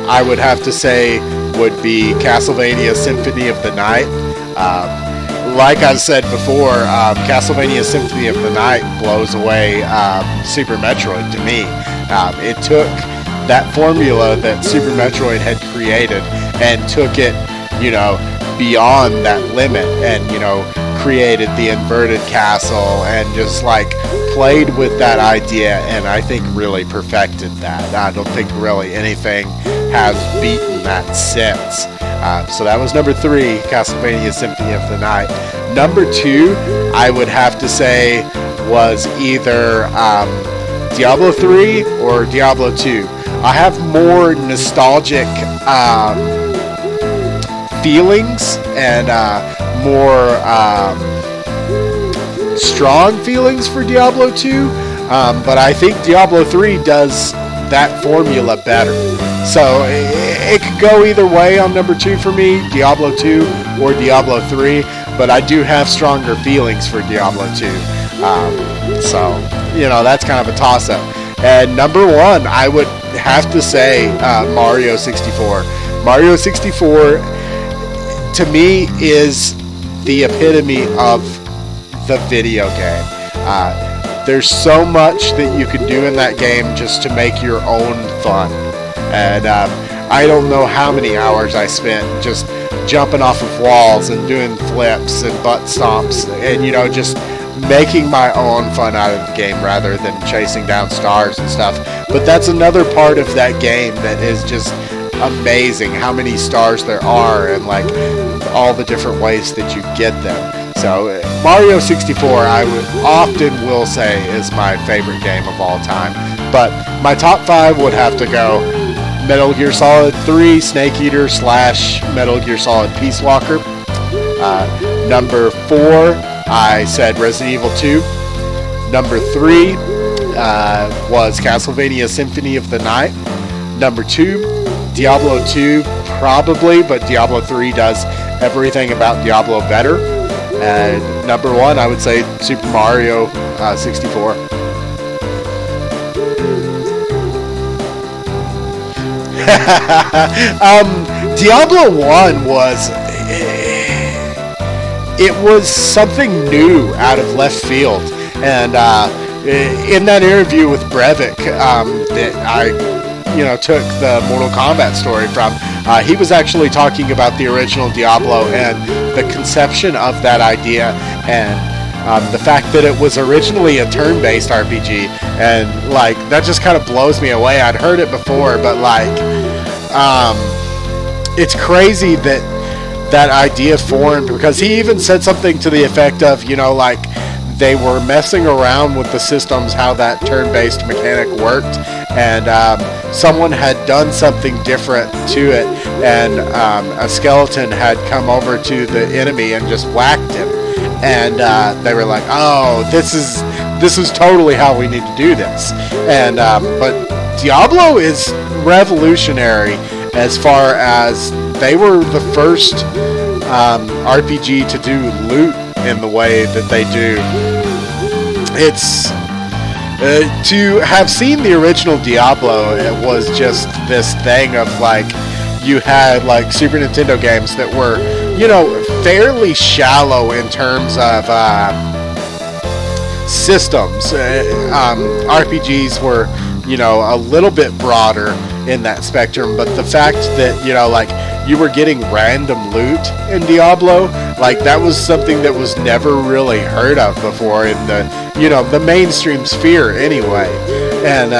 I would have to say, would be Castlevania Symphony of the Night. Like I said before, Castlevania Symphony of the Night blows away Super Metroid to me. It took that formula that Super Metroid had created and took it, you know, beyond that limit, and, you know, created the inverted castle and just, like, played with that idea, and I think really perfected that. I don't think really anything has beaten that since. So that was number 3, Castlevania Symphony of the Night. Number 2, I would have to say, was either Diablo 3 or Diablo 2. I have more nostalgic feelings and more strong feelings for Diablo 2, but I think Diablo 3 does that formula better. So it could go either way on number 2 for me, Diablo 2 or Diablo 3, but I do have stronger feelings for Diablo 2. So, you know, that's kind of a toss-up. And number 1, I would have to say Mario 64. Mario 64, to me, is the epitome of the video game. There's so much that you can do in that game just to make your own fun. And I don't know how many hours I spent just jumping off of walls and doing flips and butt stomps and, you know, just making my own fun out of the game rather than chasing down stars and stuff. But that's another part of that game that is just amazing, how many stars there are and, like, all the different ways that you get them. So Mario 64, I would often will say, is my favorite game of all time. But my top 5 would have to go Metal Gear Solid 3, Snake Eater / Metal Gear Solid Peace Walker. Number 4, I said Resident Evil 2. Number 3 was Castlevania Symphony of the Night. Number 2, Diablo 2, probably, but Diablo 3 does everything about Diablo better. And number 1, I would say Super Mario 64. Diablo 1 was... It was something new out of left field. And in that interview with Brevik that I took the Mortal Kombat story from, he was actually talking about the original Diablo and the conception of that idea, and the fact that it was originally a turn-based RPG, and like that just kind of blows me away. I'd heard it before, but like it's crazy that that idea formed, because he even said something to the effect of, like they were messing around with the systems, how that turn-based mechanic worked, and someone had done something different to it, and a skeleton had come over to the enemy and just whacked him, and they were like, oh, this is totally how we need to do this. And but Diablo is revolutionary as far as they were the first RPG to do loot in the way that they do. It's to have seen the original Diablo, it was just this thing of like, you had like Super Nintendo games that were, fairly shallow in terms of systems. RPGs were, a little bit broader in that spectrum, but the fact that, like, you were getting random loot in Diablo, like, that was something that was never really heard of before in the, the mainstream sphere anyway. And,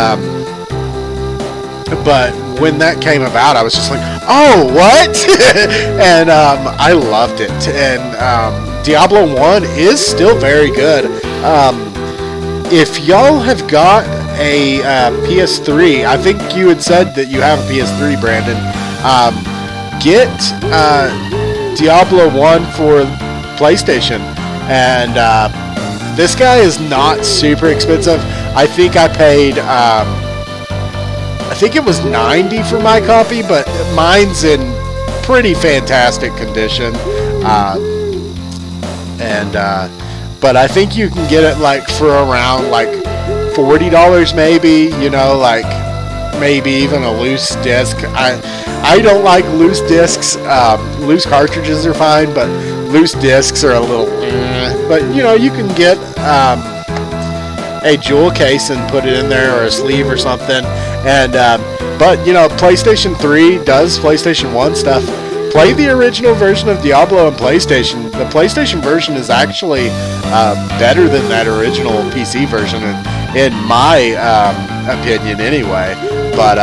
but when that came about, I was just like, oh, what? And, I loved it. And, Diablo 1 is still very good. If y'all have got a PS3, I think you had said that you have a PS3, Brandon, get Diablo 1 for PlayStation. And this guy is not super expensive. I think I paid, I think it was $90 for my copy, but mine's in pretty fantastic condition. But I think you can get it like for around like $40 maybe, like maybe even a loose disc. I don't like loose discs. Loose cartridges are fine, but loose discs are a little but you can get a jewel case and put it in there, or a sleeve or something. And but PlayStation 3 does PlayStation 1 stuff. Play the original version of Diablo on PlayStation. The PlayStation version is actually better than that original PC version, in my opinion anyway. But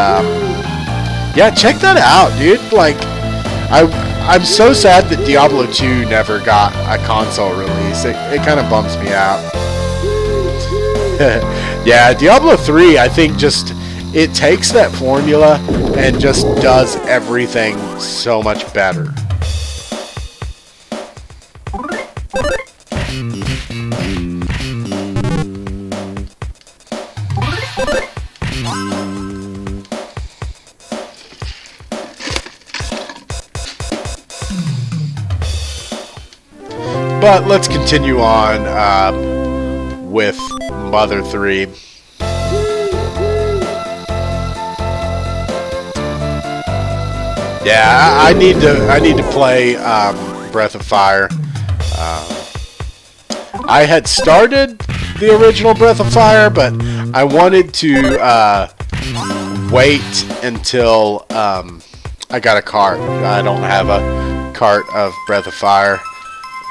yeah, check that out, dude. Like, I'm so sad that Diablo 2 never got a console release. It kind of bums me out. Yeah, Diablo 3, I think it takes that formula and just does everything so much better. But let's continue on with Mother 3. Yeah, I need to play Breath of Fire. I had started the original Breath of Fire, but I wanted to wait until I got a cart. I don't have a cart of Breath of Fire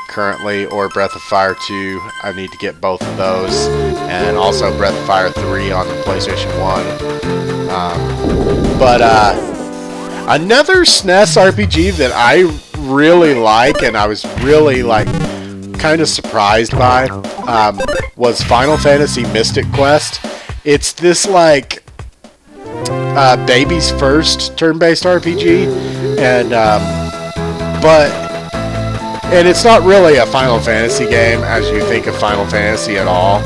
currently, or Breath of Fire 2. I need to get both of those, and also Breath of Fire 3 on the PlayStation 1. But another SNES RPG that I really like, and I was really like kind of surprised by, was Final Fantasy Mystic Quest. it's this like baby's first turn-based RPG, and and it's not really a Final Fantasy game as you think of Final Fantasy at all.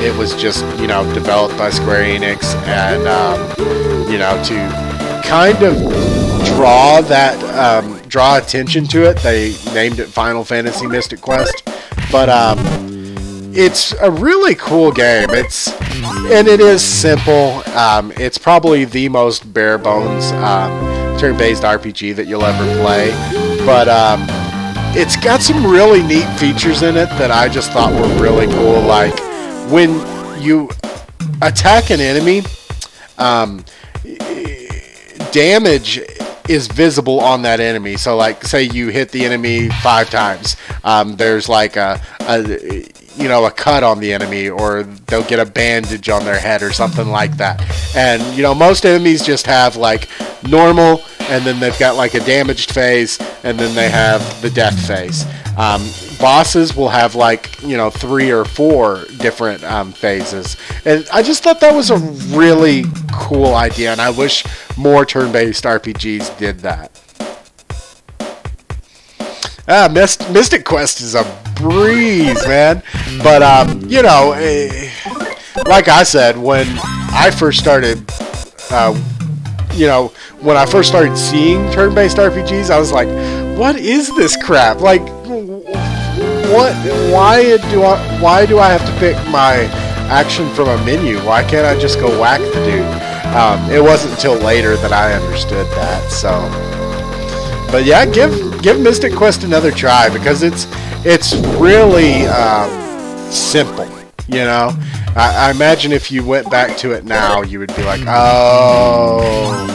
It was just, you know, developed by Square Enix, and you know, to kind of draw attention to it, they named it Final Fantasy Mystic Quest. But it's a really cool game. And it is simple. It's probably the most bare bones turn-based RPG that you'll ever play. But it's got some really neat features in it that I just thought were really cool. Like when you attack an enemy, damage is visible on that enemy. So like, say you hit the enemy 5 times, there's like a cut on the enemy, or they'll get a bandage on their head or something like that. And you know, most enemies just have like normal, and then they've got like a damaged phase, and then they have the death phase. Bosses will have like, you know, 3 or 4 different phases, and I just thought that was a really cool idea, and I wish more turn-based RPGs did that. Mystic Quest is a breeze, man. But you know, like I said, when I first started, you know, when I first started seeing turn-based RPGs, I was like, what is this crap? Like, what? Why do I have to pick my action from a menu? Why can't I just go whack the dude? It wasn't until later that I understood that. So, but yeah, give Mystic Quest another try, because it's really simple. You know, I imagine if you went back to it now, you would be like, oh,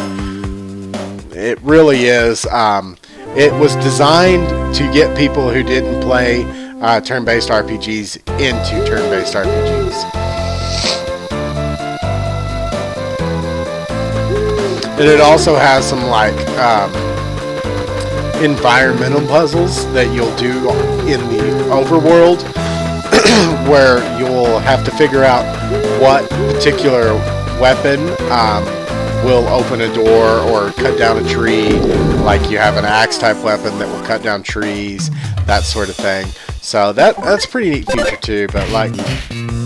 it really is. It was designed to get people who didn't play turn-based RPGs into turn-based RPGs. And it also has some like environmental puzzles that you'll do in the overworld, where you'll have to figure out what particular weapon will open a door or cut down a tree. Like you have an axe type weapon that will cut down trees, that sort of thing. So that's a pretty neat feature too. But like,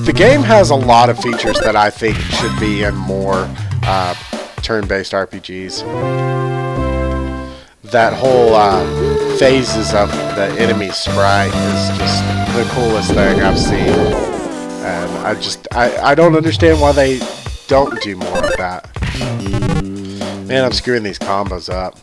the game has a lot of features that I think should be in more turn-based RPGs. That whole phases of the enemy sprite is just the coolest thing I've seen, and I don't understand why they don't do more of that. Man, I'm screwing these combos up.